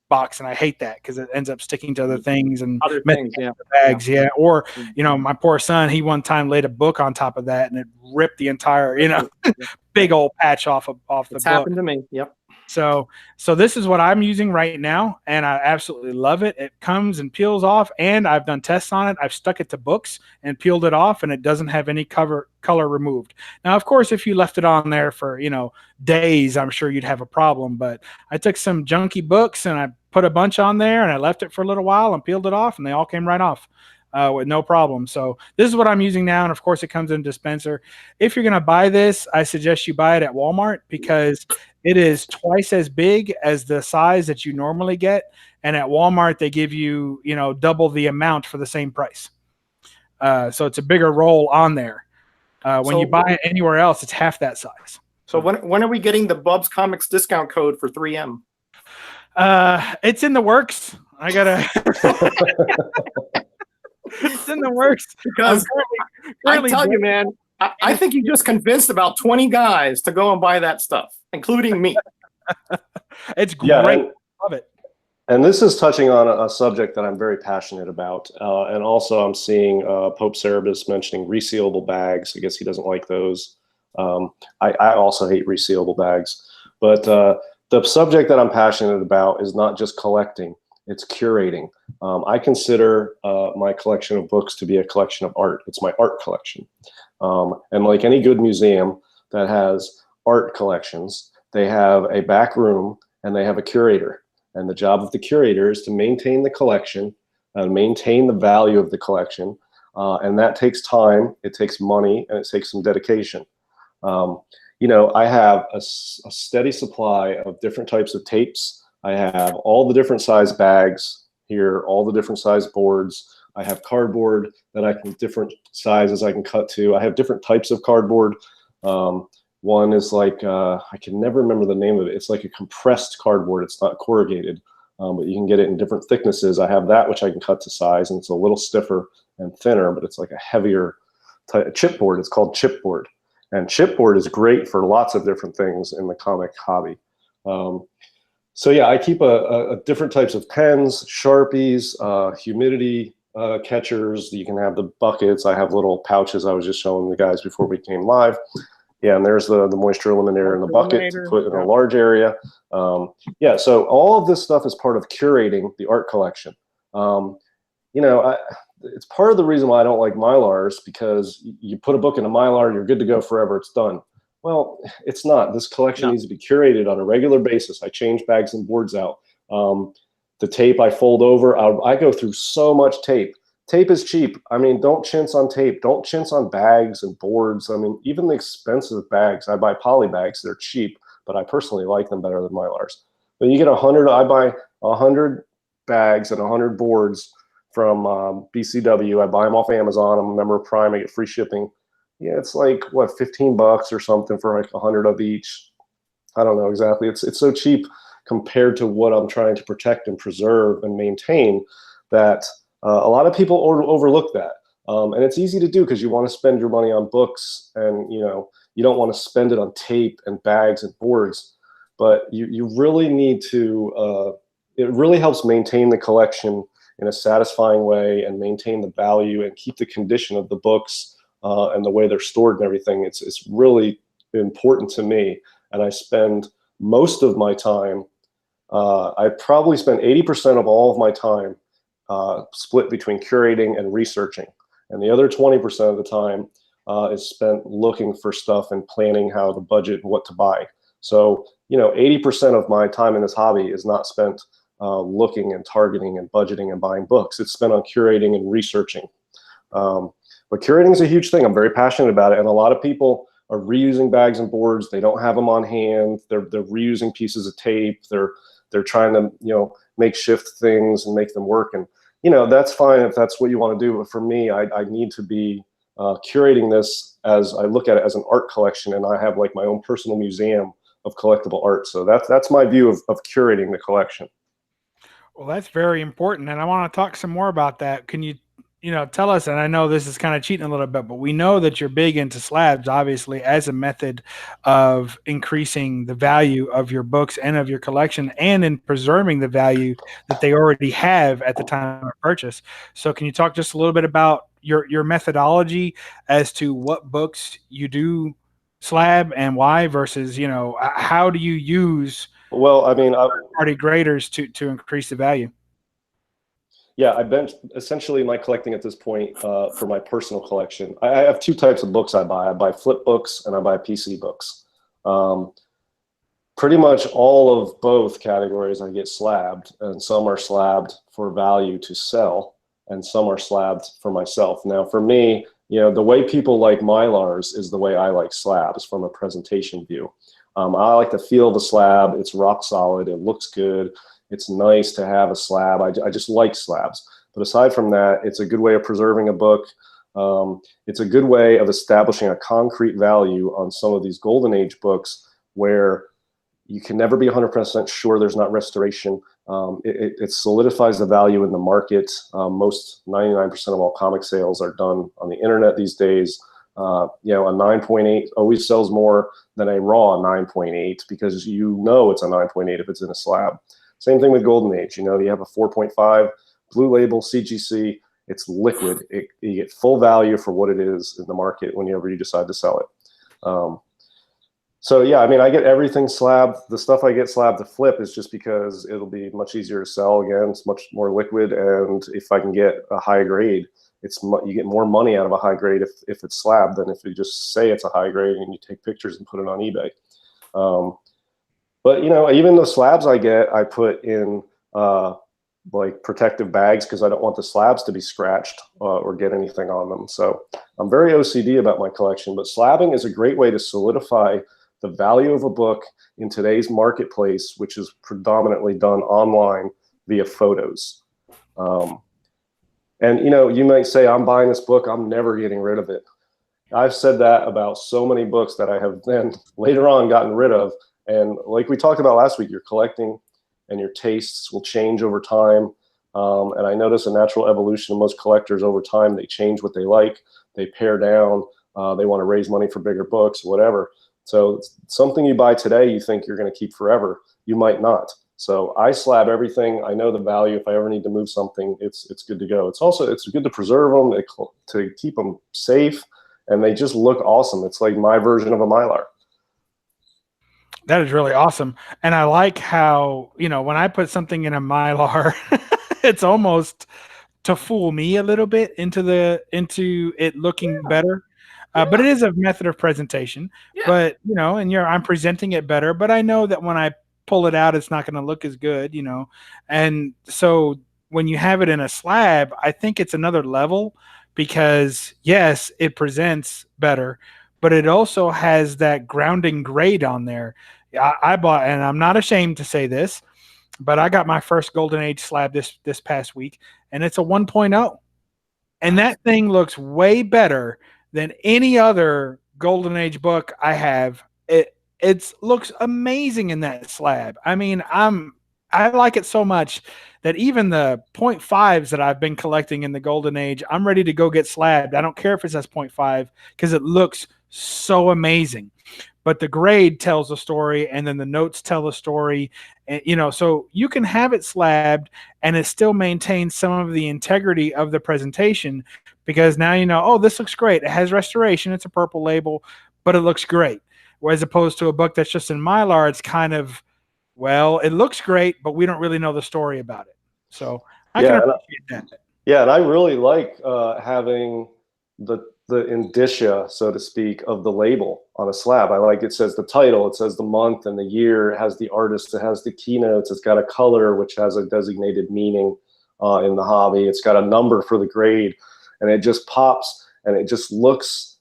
box, and I hate that because it ends up sticking to other things and other things, yeah, bags, yeah. Or my poor son, he one time laid a book on top of that, and it ripped the entire big old patch off the book. It's happened to me. Yep. So this is what I'm using right now, and I absolutely love it. It comes and peels off, and I've done tests on it. I've stuck it to books and peeled it off, and it doesn't have any color removed. Now, of course, if you left it on there for days, I'm sure you'd have a problem. But I took some junky books and I put a bunch on there, and I left it for a little while and peeled it off, and they all came right off. With no problem. So this is what I'm using now. And of course it comes in a dispenser. If you're going to buy this, I suggest you buy it at Walmart because it is twice as big as the size that you normally get. And at Walmart, they give you, double the amount for the same price. So it's a bigger roll on there. When you buy it anywhere else, it's half that size. So when are we getting the BUB'S Comics discount code for 3M? It's in the works. I gotta it's in the works because I tell you, man, I think you just convinced about 20 guys to go and buy that stuff, including me. It's great. I love it. And this is touching on a subject that I'm very passionate about. And also I'm seeing Pope Cerebus mentioning resealable bags. I guess he doesn't like those. I also hate resealable bags. But the subject that I'm passionate about is not just collecting. It's curating. I consider my collection of books to be a collection of art. It's my art collection. And like any good museum that has art collections, they have a back room and they have a curator. And the job of the curator is to maintain the collection and maintain the value of the collection. And that takes time, it takes money, and it takes some dedication. I have a steady supply of different types of tapes. I have all the different size bags here, all the different size boards. I have cardboard that different sizes I can cut to. I have different types of cardboard. One is like, I can never remember the name of it. It's like a compressed cardboard. It's not corrugated, but you can get it in different thicknesses. I have that, which I can cut to size, and it's a little stiffer and thinner, but it's like a heavier chipboard. It's called chipboard. And chipboard is great for lots of different things in the comic hobby. So yeah, I keep a different types of pens, Sharpies, humidity catchers. You can have the buckets. I have little pouches I was just showing the guys before we came live. Yeah, and there's the moisture eliminator in the bucket to put in a large area. Yeah, so all of this stuff is part of curating the art collection. It's part of the reason why I don't like Mylars, because you put a book in a Mylar, you're good to go forever, it's done. Well, it's not. This collection needs to be curated on a regular basis. I change bags and boards out. The tape I fold over, I go through so much tape. Tape is cheap. I mean, don't chintz on tape. Don't chintz on bags and boards. I mean, even the expensive bags, I buy poly bags. They're cheap, but I personally like them better than Mylars. But you get 100, I buy 100 bags and 100 boards from BCW. I buy them off Amazon. I'm a member of Prime. I get free shipping. Yeah, it's like, what, $15 or something for like 100 of each. I don't know exactly. It's so cheap compared to what I'm trying to protect and preserve and maintain that a lot of people overlook that. And it's easy to do because you want to spend your money on books, and you don't want to spend it on tape and bags and boards. But you really need to, it really helps maintain the collection in a satisfying way and maintain the value and keep the condition of the books and the way they're stored and everything. It's really important to me. And I spend most of my time, I probably spend 80% of all of my time split between curating and researching. And the other 20% of the time is spent looking for stuff and planning how to budget and what to buy. So, 80% of my time in this hobby is not spent looking and targeting and budgeting and buying books. It's spent on curating and researching. But curating is a huge thing. I'm very passionate about it. And a lot of people are reusing bags and boards. They don't have them on hand. They're reusing pieces of tape. They're trying to, make shift things and make them work. And, that's fine if that's what you want to do. But for me, I need to be curating this as I look at it as an art collection. And I have like my own personal museum of collectible art. So that's my view of curating the collection. Well, that's very important. And I want to talk some more about that. Can you tell us, and I know this is kind of cheating a little bit, but we know that you're big into slabs, obviously, as a method of increasing the value of your books and of your collection, and in preserving the value that they already have at the time of purchase. So, can you talk just a little bit about your methodology as to what books you do slab and why, versus how do you use Well, I mean, third-party graders to increase the value? yeah, I've been essentially my collecting at this point for my personal collection. I have two types of books I buy. I buy flip books and I buy PC books. Pretty much all of both categories I get slabbed, and some are slabbed for value to sell, and some are slabbed for myself. Now, for me, the way people like Mylars is the way I like slabs from a presentation view. I like to feel the slab. It's rock solid. It looks good. It's nice to have a slab. I just like slabs. But aside from that, it's a good way of preserving a book. It's a good way of establishing a concrete value on some of these golden age books where you can never be 100% sure there's not restoration. It solidifies the value in the market. Most 99% of all comic sales are done on the internet these days. A 9.8 always sells more than a raw 9.8 because it's a 9.8 if it's in a slab. Same thing with Golden Age. You have a 4.5 blue label CGC. It's liquid. You get full value for what it is in the market whenever you decide to sell it. So yeah, I mean, I get everything slabbed. The stuff I get slabbed to flip is just because it'll be much easier to sell. Again, it's much more liquid, and if I can get a high grade, you get more money out of a high grade if it's slabbed than if you just say it's a high grade and you take pictures and put it on eBay. But even the slabs I get, I put in like protective bags because I don't want the slabs to be scratched or get anything on them. So I'm very OCD about my collection, but slabbing is a great way to solidify the value of a book in today's marketplace, which is predominantly done online via photos. And you might say, I'm buying this book, I'm never getting rid of it. I've said that about so many books that I have then later on gotten rid of. And like we talked about last week, your collecting and your tastes will change over time. And I notice a natural evolution of most collectors over time. They change what they like. They pare down. They want to raise money for bigger books, whatever. So something you buy today, you think you're going to keep forever. You might not. So I slab everything. I know the value. If I ever need to move something, it's good to go. It's good to preserve them, to keep them safe, and they just look awesome. It's like my version of a Mylar. That is really awesome. And I like how, when I put something in a Mylar, it's almost to fool me a little bit into it looking better. But it is a method of presentation. Yeah. But, I'm presenting it better, but I know that when I pull it out, it's not going to look as good, And so when you have it in a slab, I think it's another level because yes, it presents better, but it also has that grounding grade on there. I bought, and I'm not ashamed to say this, but I got my first Golden Age slab this past week, and it's a 1.0. And that thing looks way better than any other Golden Age book I have. It looks amazing in that slab. I mean, I like it so much that even the 0.5s that I've been collecting in the Golden Age, I'm ready to go get slabbed. I don't care if it says 0.5 because it looks so amazing. But the grade tells a story, and then the notes tell a story. And, so you can have it slabbed, and it still maintains some of the integrity of the presentation because now oh, this looks great. It has restoration. It's a purple label, but it looks great. Whereas opposed to a book that's just in Mylar, it's kind of, well, it looks great, but we don't really know the story about it. So I can appreciate that. Yeah, and I really like having the indicia, so to speak, of the label on a slab. I like it says the title, it says the month and the year, it has the artist, it has the keynotes, it's got a color which has a designated meaning in the hobby, it's got a number for the grade, and it just pops and it looks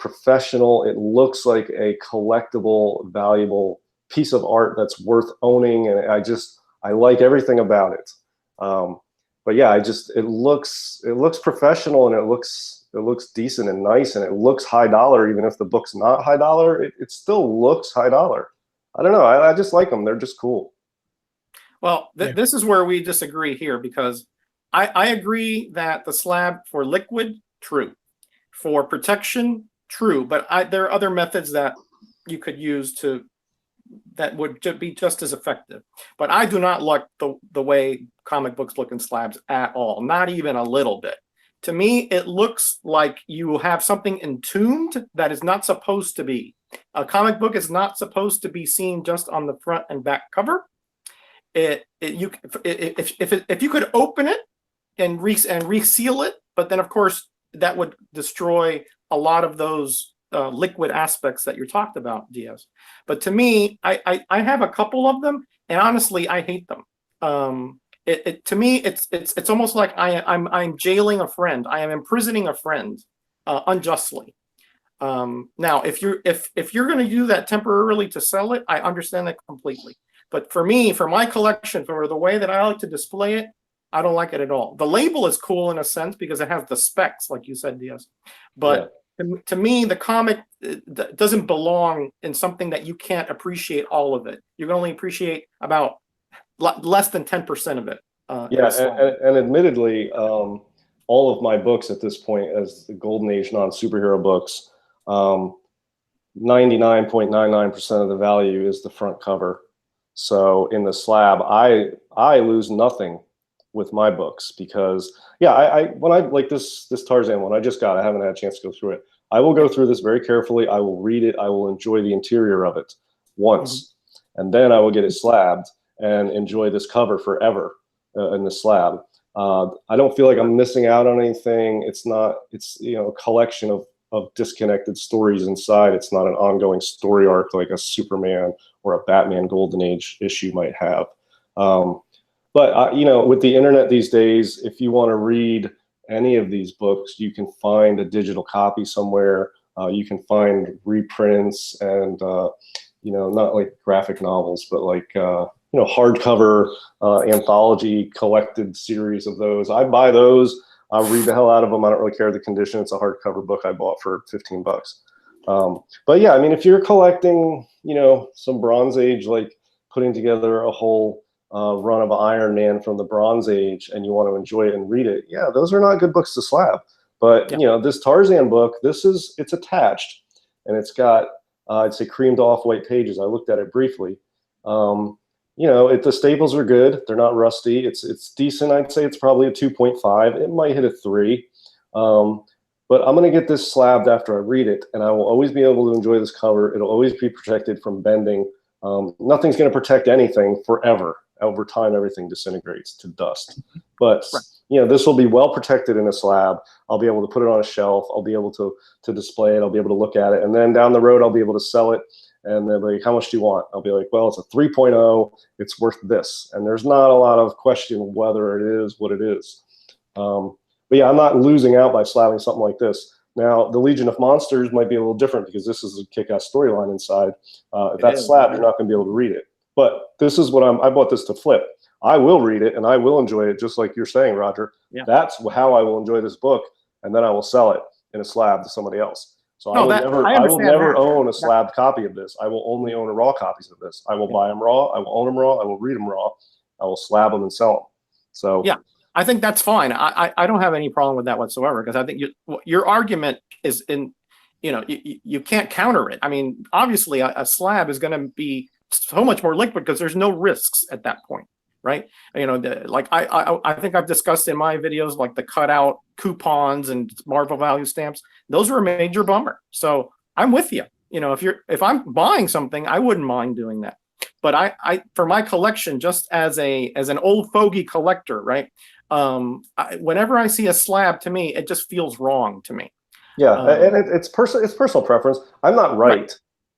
professional. It looks like a collectible, valuable piece of art that's worth owning, and I like everything about it. But yeah, it looks professional, and it looks decent and nice, and it looks high dollar. Even if the book's not high dollar, it still looks high dollar. I don't know. I just like them. They're just cool. Well, this is where we disagree here because I agree that the slab for liquid, true. For protection, true. But there are other methods that you could use that would be just as effective. But I do not like the way comic books look in slabs at all, not even a little bit. To me, it looks like you have something entombed that is not supposed to be. A comic book is not supposed to be seen just on the front and back cover. If you could open it and reseal it, but then of course that would destroy a lot of those liquid aspects that you talked about, Diaz. But to me, I have a couple of them, and honestly, I hate them. To me, it's almost like I'm jailing a friend. I am imprisoning a friend unjustly. Now, if you're going to do that temporarily to sell it, I understand that completely. But for me, for my collection, for the way that I like to display it, I don't like it at all. The label is cool in a sense because it has the specs, like you said, Diaz. But to me, the comic doesn't belong in something that you can't appreciate all of it. You can only appreciate about less than 10% of it. And admittedly, all of my books at this point, as the Golden Age non-superhero books, 99.99% of the value is the front cover. So in the slab, I lose nothing with my books because when I like this Tarzan one I just got, I haven't had a chance to go through it. I will go through this very carefully. I will read it. I will enjoy the interior of it once, and then I will get it slabbed and enjoy this cover forever in the slab. I don't feel like I'm missing out on anything. It's a collection of disconnected stories inside. It's not an ongoing story arc like a Superman or a Batman Golden Age issue might have. But with the internet these days, if you want to read any of these books, you can find a digital copy somewhere. You can find reprints and not like graphic novels, but like hardcover anthology collected series of those. I buy those. I'll read the hell out of them. I don't really care the condition. It's a hardcover book I bought for $15. But yeah, I mean, if you're collecting, some Bronze Age, like putting together a whole run of Iron Man from the Bronze Age, and you want to enjoy it and read it, yeah, those are not good books to slab. But this Tarzan book, it's attached, and it's got I'd say creamed off white pages. I looked at it briefly. The staples are good. They're not rusty. It's decent. I'd say it's probably a 2.5. It might hit a 3. But I'm going to get this slabbed after I read it, and I will always be able to enjoy this cover. It'll always be protected from bending. Nothing's going to protect anything forever. Over time, everything disintegrates to dust. But this will be well protected in a slab. I'll be able to put it on a shelf. I'll be able to display it. I'll be able to look at it. And then down the road, I'll be able to sell it. And they'll be like, how much do you want? I'll be like, well, it's a 3.0. It's worth this. And there's not a lot of question whether it is what it is. But yeah, I'm not losing out by slabbing something like this. Now, the Legion of Monsters might be a little different because this is a kick-ass storyline inside. If that's slabbed, you're not going to be able to read it. But this is what I bought this to flip. I will read it and I will enjoy it, just like you're saying, Roger. Yeah. That's how I will enjoy this book, and then I will sell it in a slab to somebody else. So I will never own a slabbed copy of this. I will only own raw copies of this. I will buy them raw. I will own them raw. I will read them raw. I will slab them and sell them. So yeah, I think that's fine. I don't have any problem with that whatsoever, because I think your argument is you can't counter it. I mean, obviously a slab is going to be so much more liquid because there's no risks at that point, right? I think I've discussed in my videos, like the cutout coupons and Marvel value stamps. Those were a major bummer. So I'm with you. If I'm buying something, I wouldn't mind doing that. But I for my collection, just as an old fogey collector, right? Whenever I see a slab, to me, it just feels wrong to me. Yeah, and it's personal preference. I'm not right.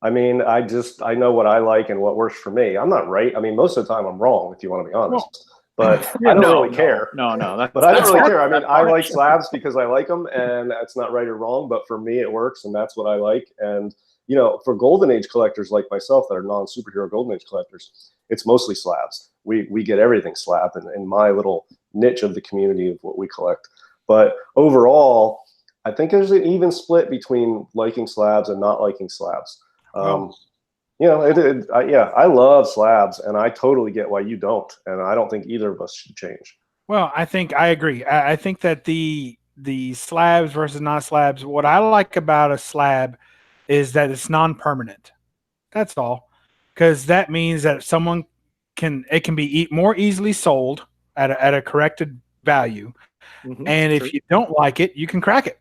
I mean, I know what I like and what works for me. I'm not right. I mean, most of the time I'm wrong, if you want to be honest. But I don't really care. No. But I don't really care. I mean, I like slabs because I like them, and that's not right or wrong. But for me, it works, and that's what I like. And for Golden Age collectors like myself that are non-superhero Golden Age collectors, it's mostly slabs. We get everything slabbed in my little niche of the community of what we collect. But overall, I think there's an even split between liking slabs and not liking slabs. I love slabs, and I totally get why you don't, and I don't think either of us should change. Well, I think I agree. I think that the slabs versus non-slabs. What I like about a slab is that it's non-permanent. That's all, because that means that someone can be more easily sold at a corrected value, and True. if you don't like it, you can crack it.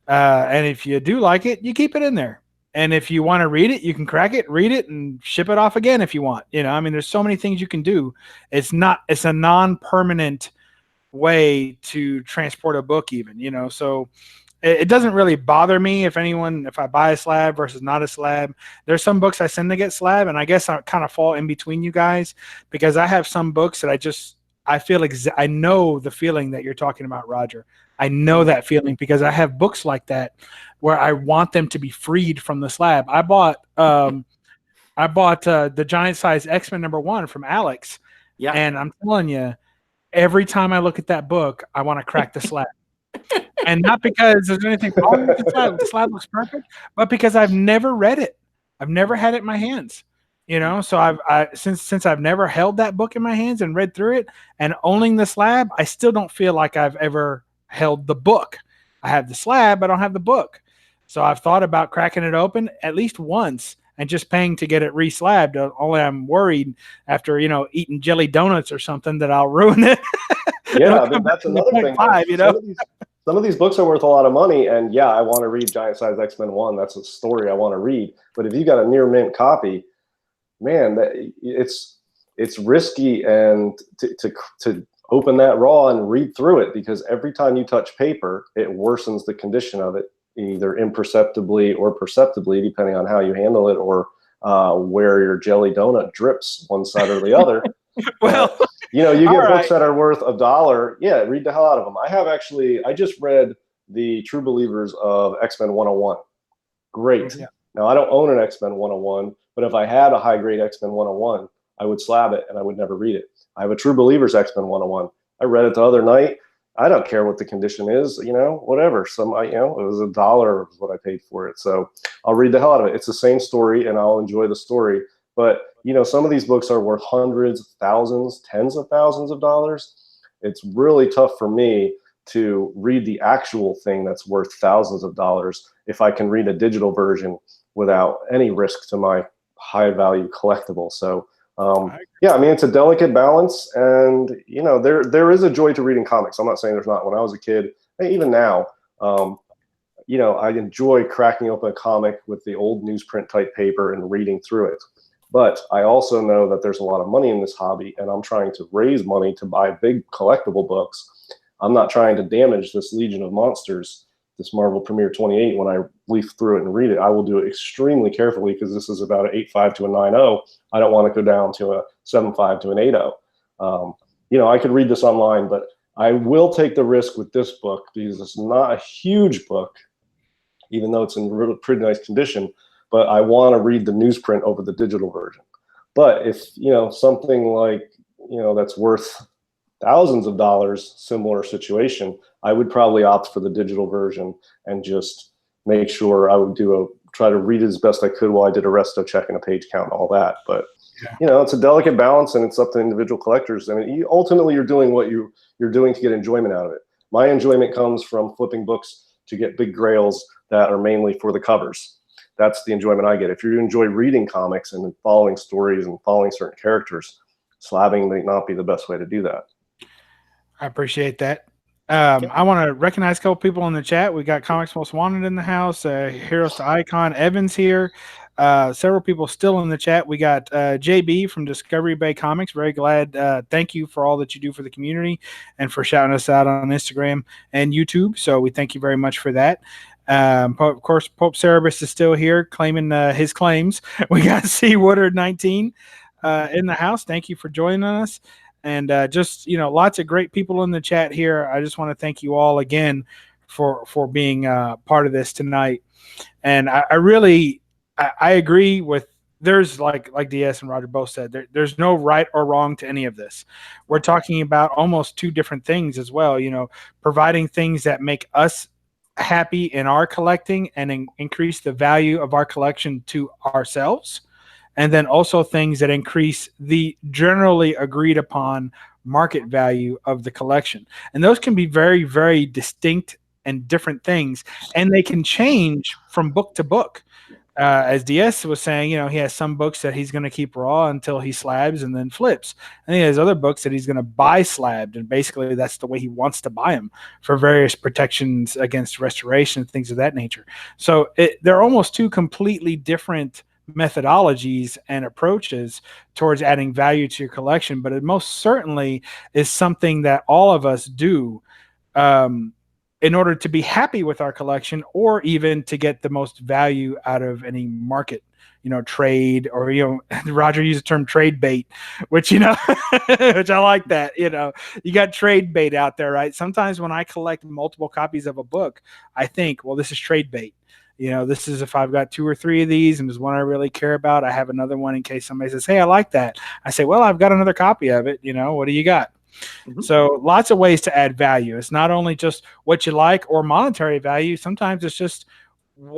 And if you do like it, you keep it in there. And if you want to read it, you can crack it, read it, and ship it off again if you want. I mean, there's so many things you can do. It's a non-permanent way to transport a book even, so it doesn't really bother me if I buy a slab versus not a slab. There's some books I send to get slab, and I guess I kind of fall in between you guys, because I have some books that I feel I know the feeling that you're talking about, Roger. I know that feeling because I have books like that where I want them to be freed from the slab. I bought the giant size X-Men #1 from Alex. Yeah. And I'm telling you, every time I look at that book, I want to crack the slab. And not because there's anything wrong with the slab. The slab looks perfect, but because I've never read it. I've never had it in my hands. So since I've never held that book in my hands and read through it, and owning the slab, I still don't feel like I've ever held the book. I have the slab, I don't have the book. So I've thought about cracking it open at least once and just paying to get it re-slabbed. Only I'm worried after, eating jelly donuts or something that I'll ruin it. Yeah, that's another thing. Some of these books are worth a lot of money, and yeah, I want to read Giant Size X-Men 1. That's a story I want to read. But if you got a near mint copy, man, it's risky, and to open that raw and read through it, because every time you touch paper, it worsens the condition of it, either imperceptibly or perceptibly, depending on how you handle it, or where your jelly donut drips one side or the other. Well, you get books that are worth $1. Yeah, read the hell out of them. I just read the True Believers of X-Men 101. Great. Yeah. Now, I don't own an X-Men 101, but if I had a high-grade X-Men 101, I would slab it and I would never read it. I have a True Believers X-Men 101. I read it the other night. I don't care what the condition is, whatever. It was $1 is what I paid for it. So I'll read the hell out of it. It's the same story and I'll enjoy the story. But, some of these books are worth hundreds, thousands, tens of thousands of dollars. It's really tough for me to read the actual thing that's worth thousands of dollars if I can read a digital version without any risk to my high value collectible. So, yeah, I mean, it's a delicate balance, and, there is a joy to reading comics. I'm not saying there's not. When I was a kid, even now, I enjoy cracking open a comic with the old newsprint type paper and reading through it. But I also know that there's a lot of money in this hobby, and I'm trying to raise money to buy big collectible books. I'm not trying to damage this Legion of Monsters, this Marvel Premiere 28. When I leaf through it and read it, I will do it extremely carefully, because this is about an 8.5 to a 9.0. I don't want to go down to a 7.5 to an 8.0. I could read this online, but I will take the risk with this book because it's not a huge book, even though it's in really pretty nice condition. But I want to read the newsprint over the digital version. But if, something like, that's worth thousands of dollars, similar situation, I would probably opt for the digital version and just make sure I would try to read it as best I could while I did a resto check and a page count and all that. But, it's a delicate balance, and it's up to individual collectors. I mean, ultimately you're doing what you're doing to get enjoyment out of it. My enjoyment comes from flipping books to get big grails that are mainly for the covers. That's the enjoyment I get. If you enjoy reading comics and following stories and following certain characters, slabbing may not be the best way to do that. I appreciate that. I want to recognize a couple people in the chat. We got Comics Most Wanted in the house, Heroes to Icon, Evans here. Several people still in the chat. We got JB from Discovery Bay Comics. Very glad. Thank you for all that you do for the community and for shouting us out on Instagram and YouTube. So we thank you very much for that. Of course, Pope Cerebus is still here claiming his claims. We got C. Woodard 19 in the house. Thank you for joining us. And just, lots of great people in the chat here. I just want to thank you all again for being part of this tonight. And I really agree with, there's like DS and Roger both said, there's no right or wrong to any of this. We're talking about almost two different things as well, providing things that make us happy in our collecting and increase the value of our collection to ourselves. And then also things that increase the generally agreed upon market value of the collection. And those can be very, very distinct and different things, and they can change from book to book. As DS was saying, he has some books that he's going to keep raw until he slabs and then flips. And he has other books that he's going to buy slabbed, and basically that's the way he wants to buy them for various protections against restoration, things of that nature. So they're almost two completely different methodologies and approaches towards adding value to your collection, but it most certainly is something that all of us do in order to be happy with our collection, or even to get the most value out of any market, trade, or, Roger used the term trade bait, which, which I like that, you got trade bait out there, right? Sometimes when I collect multiple copies of a book, I think, well, this is trade bait. This is if I've got 2 or 3 of these and there's one I really care about, I have another one in case somebody says, hey, I like that. I say, well, I've got another copy of it. What do you got? Mm-hmm. So lots of ways to add value. It's not only just what you like or monetary value. Sometimes it's just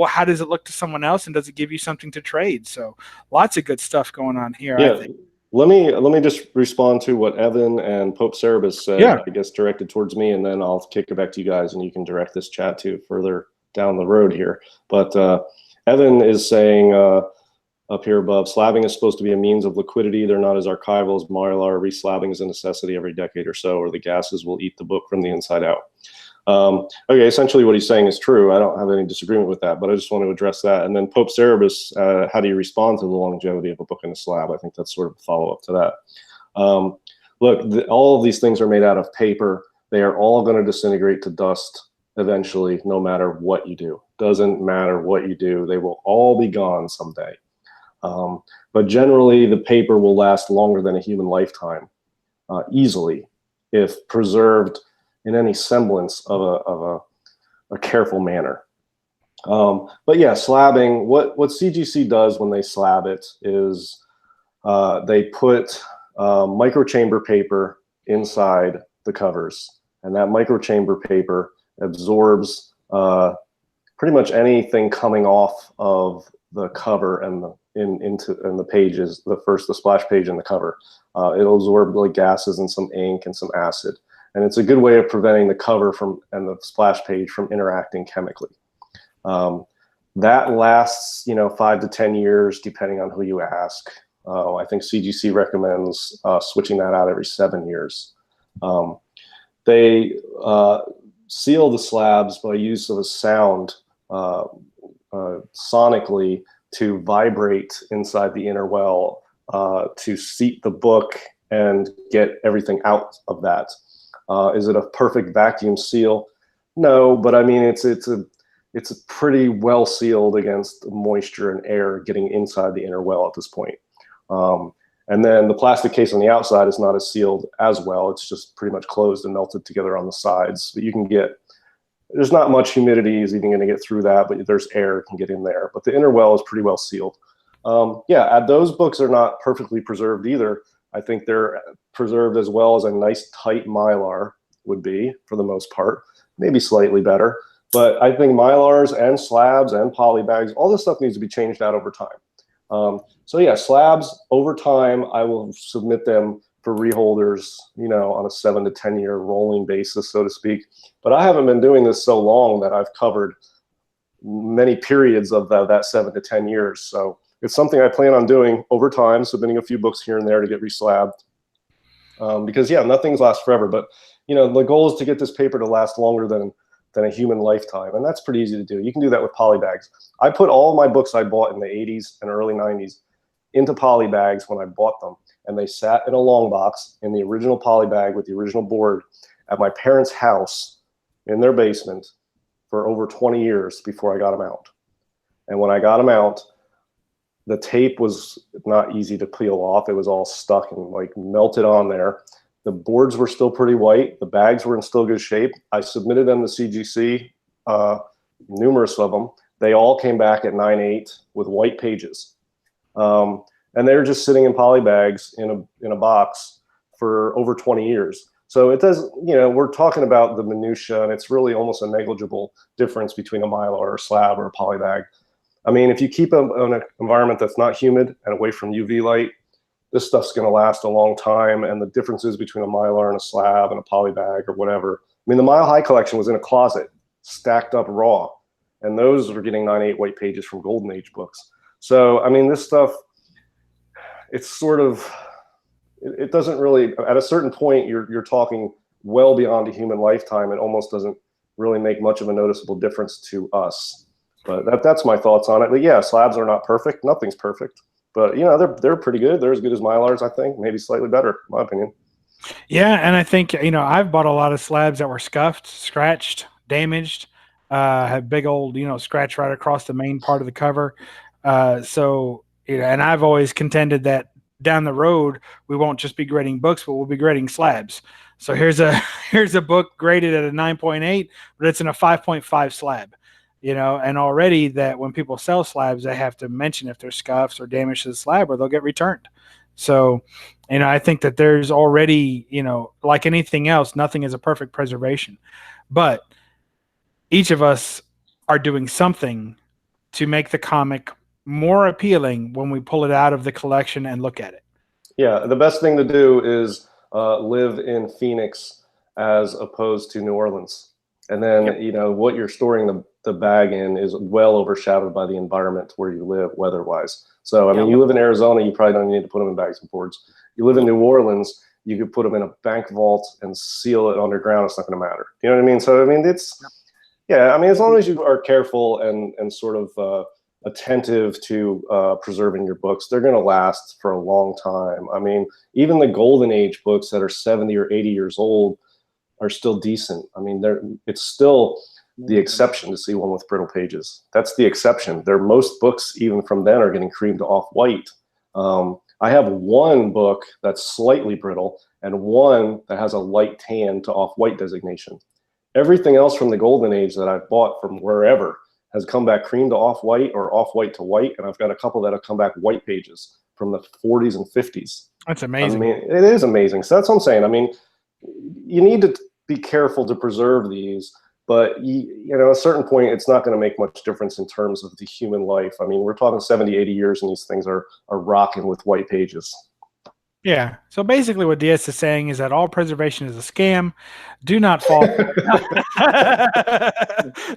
how does it look to someone else, and does it give you something to trade? So lots of good stuff going on here. Yeah. I think. Let me just respond to what Evan and Pope Cerebus said, I guess directed towards me, and then I'll kick it back to you guys, and you can direct this chat to further down the road here. But Evan is saying up here above, slabbing is supposed to be a means of liquidity. They're not as archival as Mylar. Reslabbing is a necessity every decade or so, or the gases will eat the book from the inside out. Okay, essentially what he's saying is true. I don't have any disagreement with that, but I just want to address that. And then Pope Cerebus, how do you respond to the longevity of a book in a slab? I think that's sort of a follow-up to that. Look, all of these things are made out of paper. They are all going to disintegrate to dust eventually, no matter what you do. Doesn't matter what you do. They will all be gone someday. But generally, the paper will last longer than a human lifetime, easily, if preserved in any semblance of a careful manner. But yeah, slabbing, what CGC does when they slab it is they put microchamber paper inside the covers, and that microchamber paper absorbs pretty much anything coming off of the cover and the pages, the splash page and the cover. It'll absorb like gases and some ink and some acid. And it's a good way of preventing the cover and the splash page from interacting chemically. That lasts, 5 to 10 years, depending on who you ask. I think CGC recommends switching that out every 7 years. They seal the slabs by use of a sound sonically to vibrate inside the inner well to seat the book and get everything out of that. Is it a perfect vacuum seal? No, but I mean it's a pretty well sealed against moisture and air getting inside the inner well at this point. And then the plastic case on the outside is not as sealed as well. It's just pretty much closed and melted together on the sides. But you can get, there's not much humidity is even going to get through that, but there's air can get in there. But the inner well is pretty well sealed. Yeah, those books are not perfectly preserved either. I think they're preserved as well as a nice tight Mylar would be for the most part, maybe slightly better. But I think Mylars and slabs and polybags, all this stuff needs to be changed out over time. So yeah, slabs over time, I will submit them for reholders, on a 7 to 10 year rolling basis, so to speak. But I haven't been doing this so long that I've covered many periods of that 7 to 10 years. So it's something I plan on doing over time, submitting a few books here and there to get reslabbed. Because yeah, nothing's lasts forever, but the goal is to get this paper to last longer than a human lifetime. And that's pretty easy to do. You can do that with polybags. I put all my books I bought in the 80s and early 90s into polybags when I bought them. And they sat in a long box in the original polybag with the original board at my parents' house in their basement for over 20 years before I got them out. And when I got them out, the tape was not easy to peel off. It was all stuck and like melted on there. The boards were still pretty white. The bags were in still good shape. I submitted them to CGC, numerous of them. They all came back at 9.8 with white pages. And they were just sitting in poly bags in a box for over 20 years. So it does, we're talking about the minutia, and it's really almost a negligible difference between a Mylar or a slab or a poly bag. I mean, if you keep them in an environment that's not humid and away from UV light, this stuff's going to last a long time, and the differences between a Mylar and a slab and a poly bag or whatever. I mean, the Mile High collection was in a closet, stacked up raw, and those were getting 9/8 white pages from Golden Age books. So, I mean, this stuff, it's sort of, it doesn't really, at a certain point, you're talking well beyond a human lifetime. It almost doesn't really make much of a noticeable difference to us. But that's my thoughts on it. But yeah, slabs are not perfect. Nothing's perfect. But, you know, they're pretty good. They're as good as Mylars, I think. Maybe slightly better, in my opinion. Yeah, and I think, you know, I've bought a lot of slabs that were scuffed, scratched, damaged, have big old, you know, scratch right across the main part of the cover. So, you know, and I've always contended that down the road, we won't just be grading books, but we'll be grading slabs. So here's a book graded at a 9.8, but it's in a 5.5 slab. You know, and already that when people sell slabs, they have to mention if there's scuffs or damage to the slab or they'll get returned. So, you know, I think that there's already, you know, like anything else, nothing is a perfect preservation. But each of us are doing something to make the comic more appealing when we pull it out of the collection and look at it. Yeah, the best thing to do is live in Phoenix as opposed to New Orleans. And then, you know, what you're storing the bag in is well overshadowed by the environment where you live weather-wise. So, I mean, you live in Arizona, you probably don't need to put them in bags and boards. You live in New Orleans, you could put them in a bank vault and seal it underground. It's not going to matter. You know what I mean? So, I mean, it's, yeah, I mean, as long as you are careful and sort of attentive to preserving your books, they're going to last for a long time. I mean, even the Golden Age books that are 70 or 80 years old are still decent. I mean, it's still the exception to see one with brittle pages. That's the exception. Most books, even from then, are getting creamed to off-white. I have one book that's slightly brittle and one that has a light tan to off-white designation. Everything else from the Golden Age that I've bought from wherever has come back cream to off-white or off-white to white, and I've got a couple that have come back white pages from the 40s and 50s. That's amazing. I mean, it is amazing. So that's what I'm saying. I mean, you need to be careful to preserve these, but you know, at a certain point, it's not going to make much difference in terms of the human life. I mean, we're talking 70, 80 years, and these things are rocking with white pages. Yeah. So basically what DS is saying is that all preservation is a scam. Do not fall for it.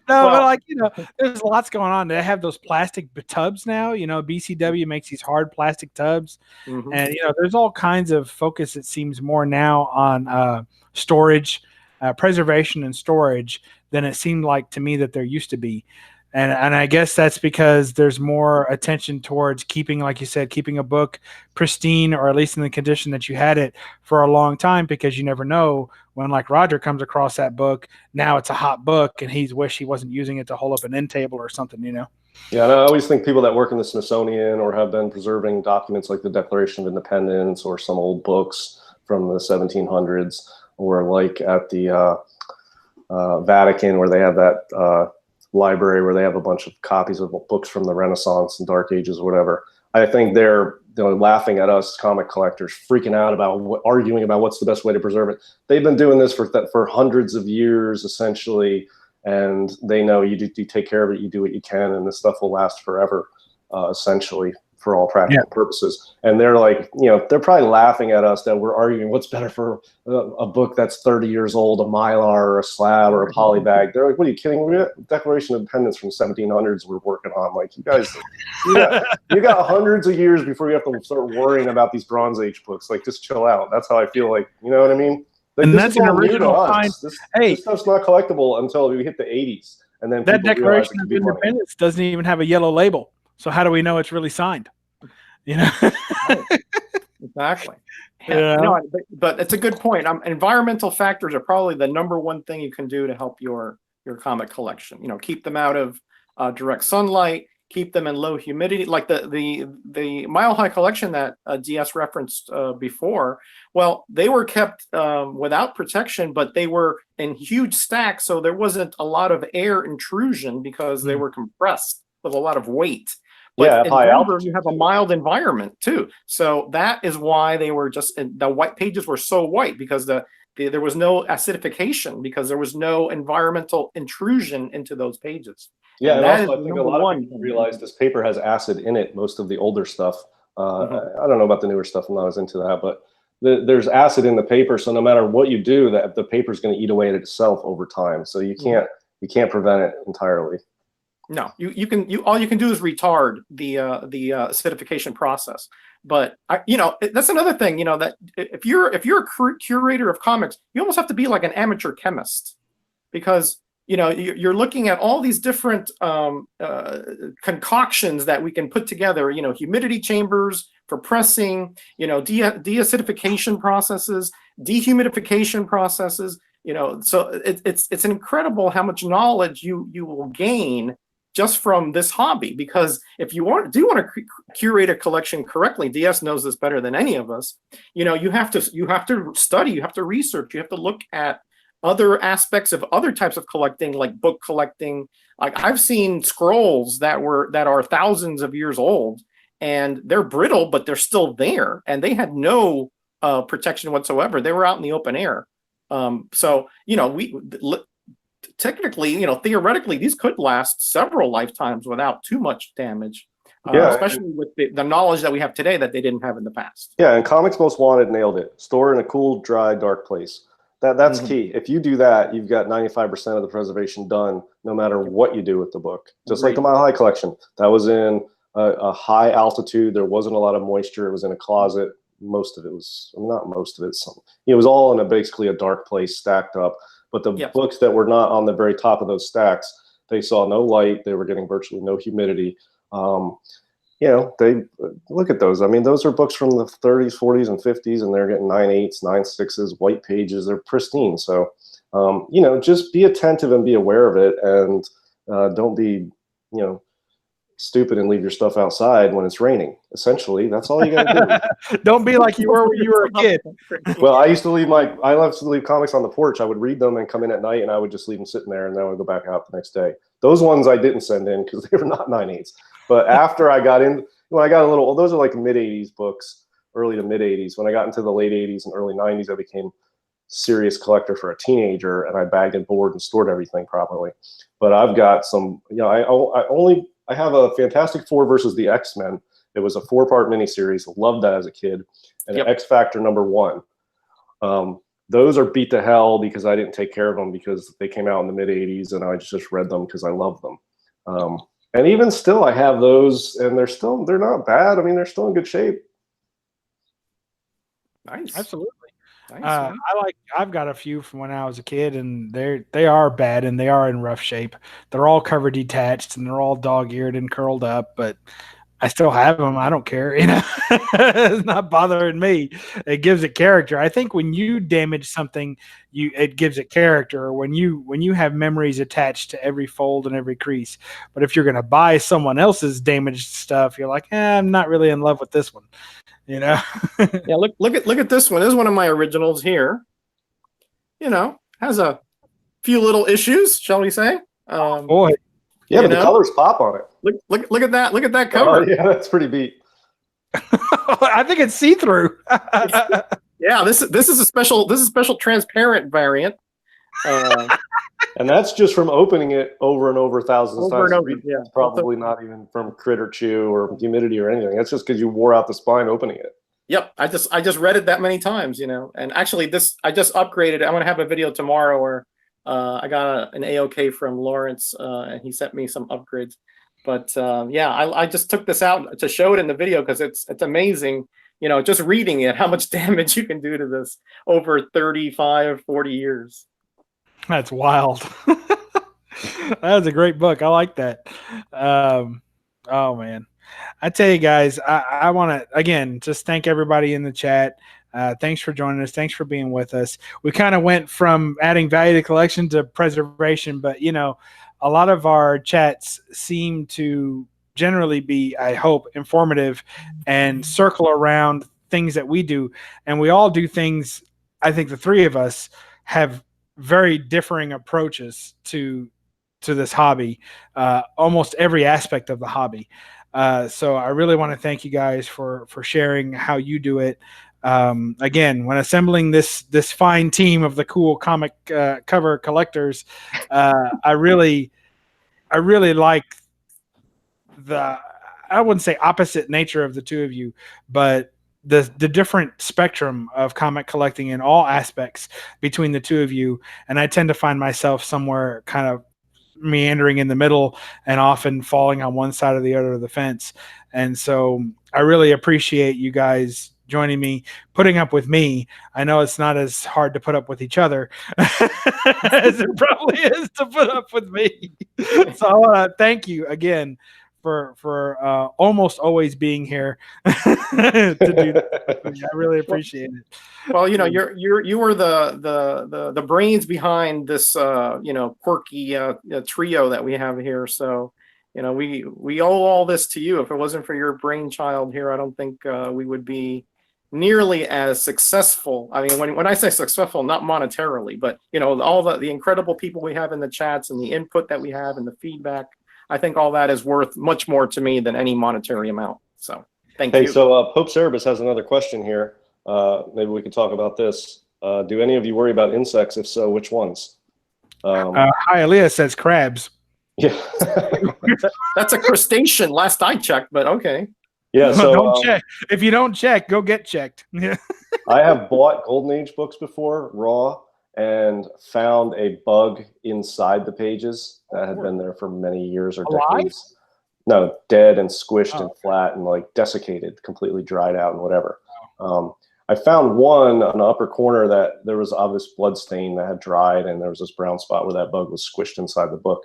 No, but like, you know, there's lots going on. They have those plastic tubs now. You know, BCW makes these hard plastic tubs. Mm-hmm. And, you know, there's all kinds of focus, it seems, more now on storage, preservation and storage than it seemed like to me that there used to be. And I guess that's because there's more attention towards keeping, like you said, keeping a book pristine, or at least in the condition that you had it for a long time, because you never know when, like, Roger comes across that book, now it's a hot book and he's wish he wasn't using it to hold up an end table or something, you know? Yeah, and I always think people that work in the Smithsonian or have been preserving documents like the Declaration of Independence or some old books from the 1700s, or like at the Vatican, where they have that library where they have a bunch of copies of books from the Renaissance and Dark Ages or whatever. I think they're laughing at us comic collectors, freaking out about arguing about what's the best way to preserve it. They've been doing this for hundreds of years, essentially, and they know you take care of it, you do what you can, and this stuff will last forever, essentially, for all practical purposes. And they're like, you know, they're probably laughing at us that we're arguing what's better for a book that's 30 years old, a Mylar or a slab or a poly bag. They're like, what are you kidding? We got Declaration of Independence from 1700s we're working on. Like, you guys, you got hundreds of years before you have to start worrying about these Bronze Age books. Like, just chill out. That's how I feel like, you know what I mean? Like, and that's an original find. This stuff's not collectible until we hit the 80s. And then that Declaration of Independence doesn't even have a yellow label. So how do we know it's really signed? You know? Exactly. Yeah. You know, but it's a good point. Environmental factors are probably the number one thing you can do to help your comic collection. You know, keep them out of direct sunlight, keep them in low humidity. Like the Mile High collection that DS referenced before. Well, they were kept without protection, but they were in huge stacks, so there wasn't a lot of air intrusion because they were compressed with a lot of weight. But in Denver, you have a mild environment too, so that is why they were just the white pages were so white, because there was no acidification, because there was no environmental intrusion into those pages. Yeah, and also I think a lot of people realize this paper has acid in it. Most of the older stuff, I don't know about the newer stuff. I'm not as into that, but there's acid in the paper, so no matter what you do, that the paper is going to eat away at itself over time. So you can't prevent it entirely. No, all you can do is retard the acidification process. But that's another thing. That if you're a curator of comics, you almost have to be like an amateur chemist, because you're looking at all these different concoctions that we can put together. Humidity chambers for pressing. Deacidification processes, dehumidification processes. So it's incredible how much knowledge you will gain just from this hobby, because if you do want to curate a collection correctly, DS knows this better than any of us. You have to study, you have to research, you have to look at other aspects of other types of collecting, like book collecting. Like I've seen scrolls that are thousands of years old, and they're brittle, but they're still there, and they had no protection whatsoever. They were out in the open air. So technically, theoretically, these could last several lifetimes without too much damage. Especially with the knowledge that we have today that they didn't have in the past. Yeah, and Comics Most Wanted nailed it. Store in a cool, dry, dark place. That's key. If you do that, you've got 95% of the preservation done, no matter what you do with the book. Just like the Mile High collection. That was in a high altitude. There wasn't a lot of moisture. It was in a closet. Most of it was, not most of it, it was all in basically a dark place stacked up. But the books that were not on the very top of those stacks, they saw no light. They were getting virtually no humidity. They look at those. I mean, those are books from the 30s, 40s, and 50s, and they're getting 9.8s, 9.6s, white pages. They're pristine. So, just be attentive and be aware of it, and don't be, stupid and leave your stuff outside when it's raining. Essentially, that's all you got to do. Don't be like you were when you were a kid. Well, I used to leave comics on the porch. I would read them and come in at night, and I would just leave them sitting there, and then I would go back out the next day. Those ones I didn't send in because they were not 9.8s. But after I got in, when I got a little, those are like mid-'80s books, early to mid-'80s. When I got into the late '80s and early '90s, I became serious collector for a teenager, and I bagged and boarded and stored everything properly. But I've got some, I have a Fantastic Four versus the X-Men. It was a 4-part miniseries. Loved that as a kid. And X Factor #1. Those are beat to hell because I didn't take care of them because they came out in the mid-'80s, and I just read them because I love them. And even still, I have those, and they're not bad. I mean, they're still in good shape. Nice. Absolutely. Nice, I've got a few from when I was a kid, and they are bad and they are in rough shape. They're all cover detached and they're all dog-eared and curled up, but I still have them. I don't care. It's not bothering me. It gives it character. I think when you damage something, it gives it character. When you have memories attached to every fold and every crease. But if you're going to buy someone else's damaged stuff, you're like, I'm not really in love with this one. Yeah, look at this one. This is one of my originals here. Has a few little issues, shall we say? Boy. Yeah, but the colors pop on it. Look at that! Look at that cover. Oh, yeah, that's pretty beat. I think it's see-through. Yeah, this is a special transparent variant. And that's just from opening it over and over thousands of times. Yeah. Probably not even from crit or chew or humidity or anything. That's just because you wore out the spine opening it. Yep, I just read it that many times, And actually, I just upgraded it. I'm gonna have a video tomorrow where I got an AOK from Lawrence, and he sent me some upgrades. But I just took this out to show it in the video because it's amazing. Just reading it, how much damage you can do to this over 35, 40 years. That's wild. That was a great book. I like that. Oh man, I tell you guys, I want to again just thank everybody in the chat. Thanks for joining us. Thanks for being with us. We kind of went from adding value to collection to preservation, but a lot of our chats seem to generally be, I hope, informative and circle around things that we do, and we all do things. I think the three of us have very differing approaches to this hobby, almost every aspect of the hobby. So I really want to thank you guys for sharing how you do it. Again, when assembling this fine team of the cool comic cover collectors, I really like I wouldn't say opposite nature of the two of you, but the different spectrum of comic collecting in all aspects between the two of you. And I tend to find myself somewhere kind of meandering in the middle and often falling on one side or the other of the fence. And so I really appreciate you guys joining me, putting up with me. I know it's not as hard to put up with each other as it probably is to put up with me. So I want to thank you again for almost always being here to do that. I really appreciate it. Well, you know, you were the brains behind this quirky trio that we have here. So, you know, we owe all this to you. If it wasn't for your brainchild here, I don't think we would be nearly as successful. I mean, when I say successful, not monetarily, but you know, all the incredible people we have in the chats and the input that we have and the feedback. I think all that is worth much more to me than any monetary amount. So thank you. Hey, so Pope Cerebus has another question here. Maybe we could talk about this. Do any of you worry about insects? If so, which ones? Hialeah says crabs. Yeah. That's a crustacean last I checked, but okay. Yeah, so don't check. If you don't check, go get checked. Yeah. I have bought Golden Age books before, raw, and found a bug inside the pages that had been there for many years or decades. No, dead and squished and flat and like desiccated, completely dried out and whatever. I found one on the upper corner that there was obvious blood stain that had dried, and there was this brown spot where that bug was squished inside the book.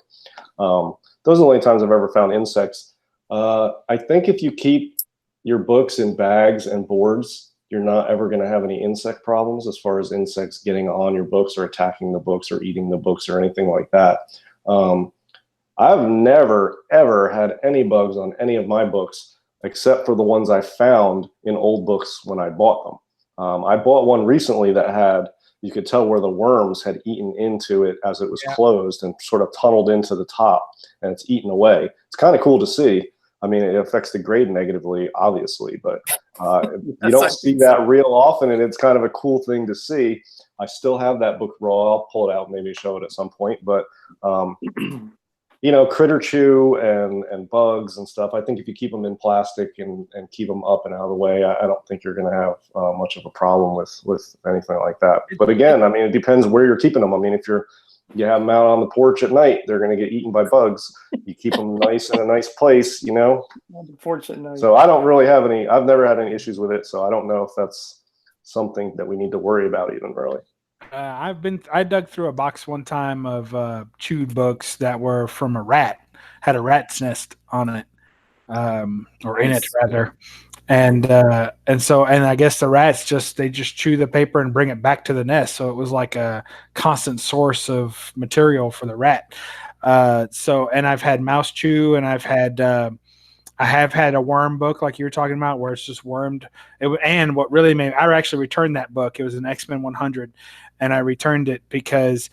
Those are the only times I've ever found insects. I think if you keep your books in bags and boards, you're not ever going to have any insect problems as far as insects getting on your books or attacking the books or eating the books or anything like that. I've never, ever had any bugs on any of my books except for the ones I found in old books when I bought them. I bought one recently that had, you could tell where the worms had eaten into it as it was closed and sort of tunneled into the top, and it's eaten away. It's kind of cool to see. I mean, it affects the grade negatively, obviously, but you don't see that real often, and it's kind of a cool thing to see. I still have that book raw. I'll pull it out, maybe show it at some point. But, you know, critter chew and bugs and stuff, I think if you keep them in plastic and keep them up and out of the way, I don't think you're going to have much of a problem with anything like that. But again, I mean, it depends where you're keeping them. I mean, if you have them out on the porch at night, they're going to get eaten by bugs. You keep them nice in a nice place, you know? So I don't really have any, I've never had any issues with it. So I don't know if that's something that we need to worry about even really. I dug through a box one time of chewed books that were from a rat, had a rat's nest on it, or in it rather. And I guess the rats they just chew the paper and bring it back to the nest. So it was like a constant source of material for the rat. And I've had mouse chew, and I have had a worm book like you were talking about where it's just wormed. And what really made I actually returned that book. It was an X-Men 100, and I returned it because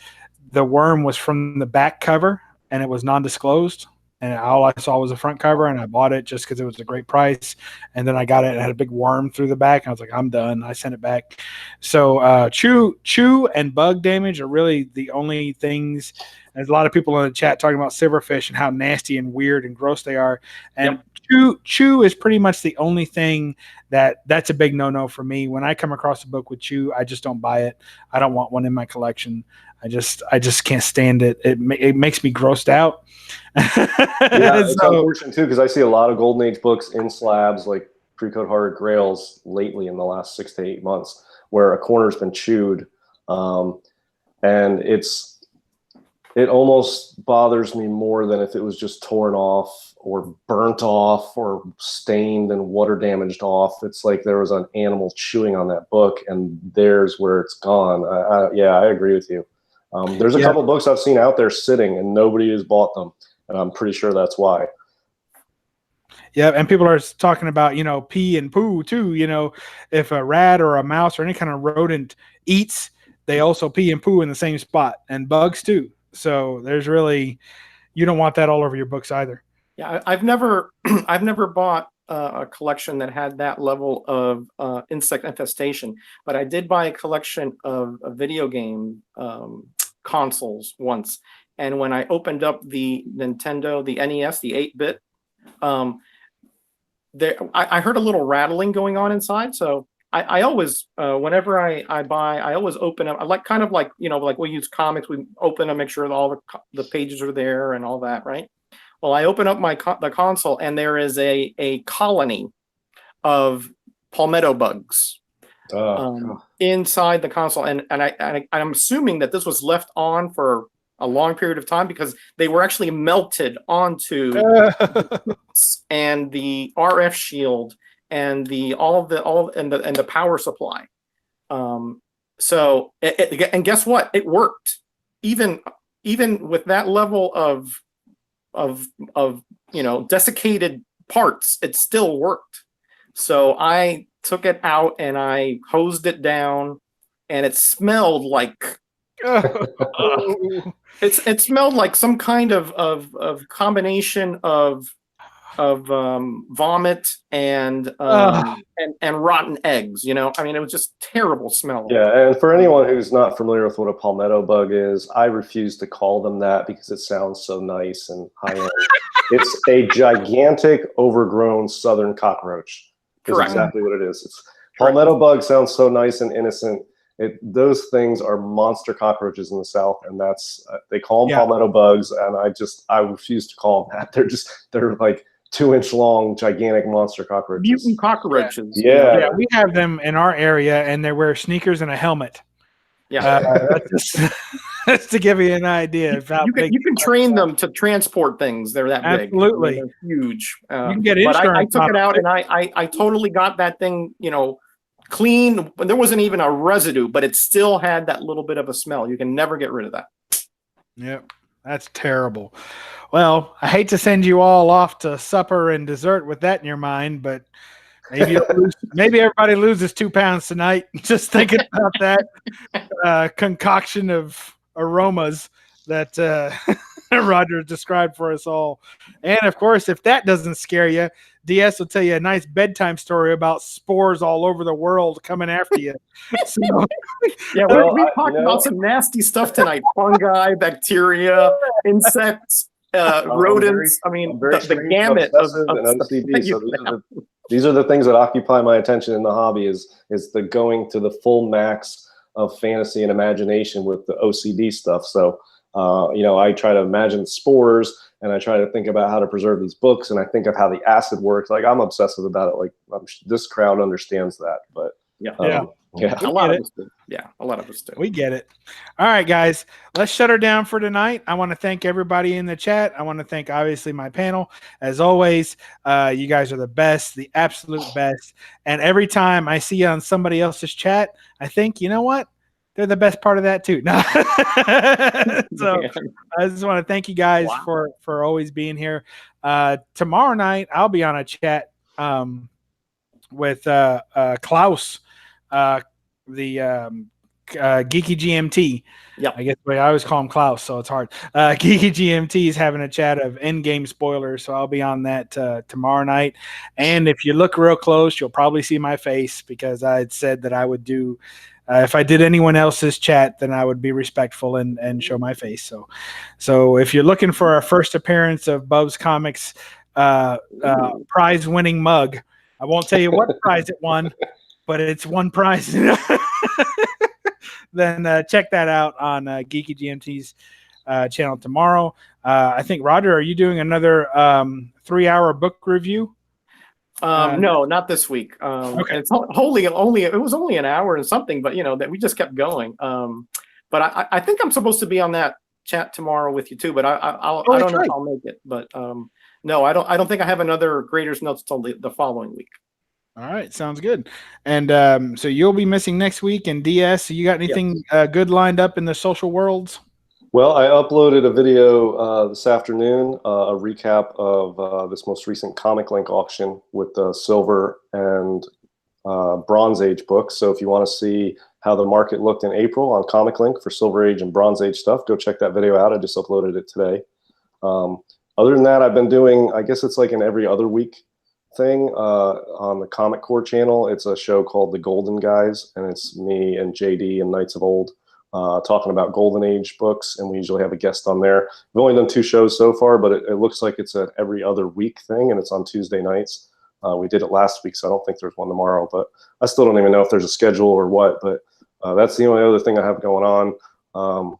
the worm was from the back cover and it was non-disclosed. And all I saw was the front cover, and I bought it just because it was a great price. And then I got it, and it had a big worm through the back. And I was like, I'm done. I sent it back. So chew and bug damage are really the only things. There's a lot of people in the chat talking about silverfish and how nasty and weird and gross they are. And chew is pretty much the only thing that's a big no-no for me. When I come across a book with chew, I just don't buy it. I don't want one in my collection. I just can't stand it. It makes me grossed out. Yeah, it's unfortunate too, because I see a lot of Golden Age books in slabs, like Pre-Code Hearted Grails, lately in the last 6 to 8 months, where a corner's been chewed, and it almost bothers me more than if it was just torn off or burnt off or stained and water damaged off. It's like there was an animal chewing on that book, and there's where it's gone. Yeah, I agree with you. There's a couple books I've seen out there sitting, and nobody has bought them, and I'm pretty sure that's why. Yeah, and people are talking about, pee and poo too. If a rat or a mouse or any kind of rodent eats, they also pee and poo in the same spot, and bugs too. So there's really, you don't want that all over your books either. Yeah, I've never bought a collection that had that level of insect infestation, but I did buy a collection of video game consoles once. And when I opened up the Nintendo, the NES, the 8-bit, I heard a little rattling going on inside, so I always whenever I buy, I always open them. I like kind of like like we use comics, we open them, make sure that all the pages are there and all that, right? Well, I open up the console, and there is a colony of palmetto bugs inside the console, and I'm assuming that this was left on for a long period of time because they were actually melted onto and the RF shield and the power supply. So and guess what? It worked. Even with that level of desiccated parts, it still worked. So I took it out and I hosed it down, and it smelled like it smelled like some kind of combination of vomit and rotten eggs. I mean, it was just terrible smell. Yeah, and for anyone who's not familiar with what a palmetto bug is, I refuse to call them that because it sounds so nice and high-end. It's a gigantic, overgrown southern cockroach. Correct. Exactly what it is. Palmetto bug sounds so nice and innocent. Those things are monster cockroaches in the South, and that's they call them palmetto bugs, and I refuse to call them that. They're like 2-inch long, gigantic monster cockroaches. Mutant cockroaches. Yeah, we have them in our area, and they wear sneakers and a helmet. Yeah, that's to give you an idea of how big. You can train them to transport things. They're that big. Absolutely, they're huge. You can get insurance. But I took it out, and I totally got that thing, clean. There wasn't even a residue, but it still had that little bit of a smell. You can never get rid of that. Yep, that's terrible. Well, I hate to send you all off to supper and dessert with that in your mind, but maybe everybody loses 2 pounds tonight. Just thinking about that concoction of aromas that Roger described for us all. And of course, if that doesn't scare you, DS will tell you a nice bedtime story about spores all over the world coming after you. So, yeah, we talked about some nasty stuff tonight: fungi, bacteria, insects, rodents. The gamut of OCD. So these are the things that occupy my attention in the hobby. Is the going to the full max of fantasy and imagination with the OCD stuff. So I try to imagine spores, and I try to think about how to preserve these books, and I think of how the acid works. Like, I'm obsessive about it. Like, this crowd understands that, but a lot of us do. Yeah, a lot of us do. We get it. All right, guys, let's shut her down for tonight. I want to thank everybody in the chat. I want to thank, obviously, my panel. As always, you guys are the best, the absolute best. And every time I see you on somebody else's chat, I think, you know what? They're the best part of that too. No. So I just want to thank you guys for always being here. Tomorrow night I'll be on a chat with Klaus, the Geeky GMT. Yeah, I guess I always call him Klaus, so it's hard. Geeky GMT is having a chat of Endgame spoilers, so I'll be on that tomorrow night. And if you look real close, you'll probably see my face because I had said that I would do. If I did anyone else's chat, then I would be respectful and show my face. So if you're looking for our first appearance of BUB'S Comics prize-winning mug, I won't tell you what prize it won, but it's one prize. Then check that out on Geeky GMT's channel tomorrow. I think, Roger, are you doing another 3-hour book review? No, not this week. Okay. It's it was only an hour and something, but that we just kept going. But I think I'm supposed to be on that chat tomorrow with you too. But I don't know if I'll make it. But no, I don't think I have another Graders Notes till the following week. All right, sounds good. And so you'll be missing next week. And DS, so you got anything good lined up in the social worlds? Well, I uploaded a video this afternoon, a recap of this most recent Comic Link auction with the Silver and Bronze Age books. So if you want to see how the market looked in April on Comic Link for Silver Age and Bronze Age stuff, go check that video out. I just uploaded it today. Other than that, I've been doing, I guess it's like an every other week thing on the Comic Core channel. It's a show called The Golden Guys, and it's me and JD and Knights of Old talking about Golden Age books, and we usually have a guest on there. We've only done 2 shows so far, but it looks like it's an every other week thing, and it's on Tuesday nights. We did it last week, so I don't think there's one tomorrow. But I still don't even know if there's a schedule or what. But that's the only other thing I have going on.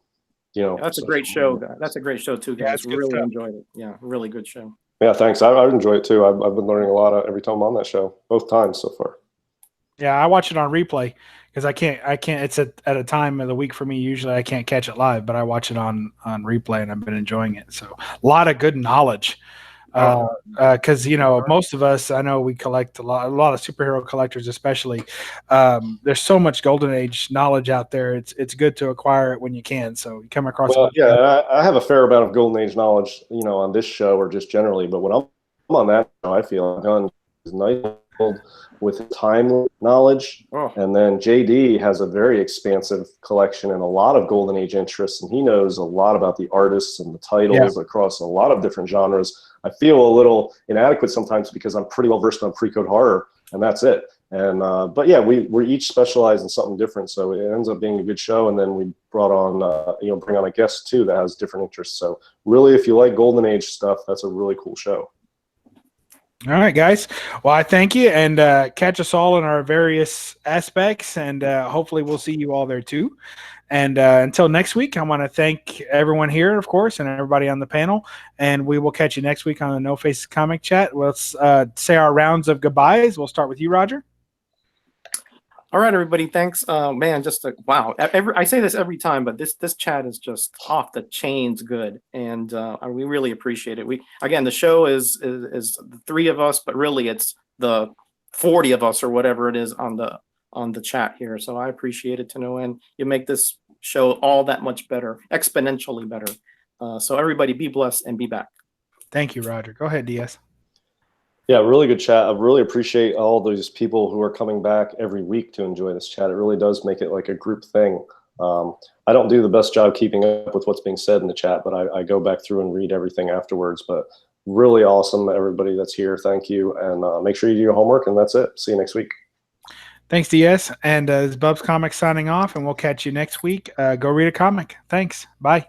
That's a great show. That's a great show too, guys. Yeah, really enjoyed it. Yeah, really good show. Yeah, thanks. I enjoy it too. I've been learning a lot every time I'm on that show, both times so far. Yeah, I watch it on replay because I can't. It's at a time of the week for me. Usually, I can't catch it live, but I watch it on replay, and I've been enjoying it. So a lot of good knowledge. Because most of us, I know we collect a lot of superhero collectors, especially. There's so much Golden Age knowledge out there. It's good to acquire it when you can. So you come across. Well, yeah, I have a fair amount of Golden Age knowledge, on this show or just generally. But when I'm on that show, I feel I've done nice with time knowledge, and then JD has a very expansive collection and a lot of Golden Age interests, and he knows a lot about the artists and the titles across a lot of different genres. I feel a little inadequate sometimes because I'm pretty well versed on pre-code horror, and that's it. And but yeah, we're each specialized in something different, so it ends up being a good show. And then we brought on bring on a guest too that has different interests. So really, if you like Golden Age stuff, that's a really cool show. All right, guys. Well, I thank you, and catch us all in our various aspects, and hopefully we'll see you all there too. And until next week, I want to thank everyone here, of course, and everybody on the panel. And we will catch you next week on the No Faces Comic Chat. Let's say our rounds of goodbyes. We'll start with you, Roger. All right, everybody. Thanks. Man, wow. I say this every time, but this chat is just off the chains good, and we really appreciate it. The show is the three of us, but really it's the 40 of us or whatever it is on the chat here. So I appreciate it to no end. You make this show all that much better, exponentially better. So everybody, be blessed and be back. Thank you, Roger. Go ahead, DS. Yeah, really good chat. I really appreciate all those people who are coming back every week to enjoy this chat. It really does make it like a group thing. I don't do the best job keeping up with what's being said in the chat, but I go back through and read everything afterwards. But really awesome, everybody that's here. Thank you. And make sure you do your homework, and that's it. See you next week. Thanks, DS. And this is BUB'S Comics signing off, and we'll catch you next week. Go read a comic. Thanks. Bye.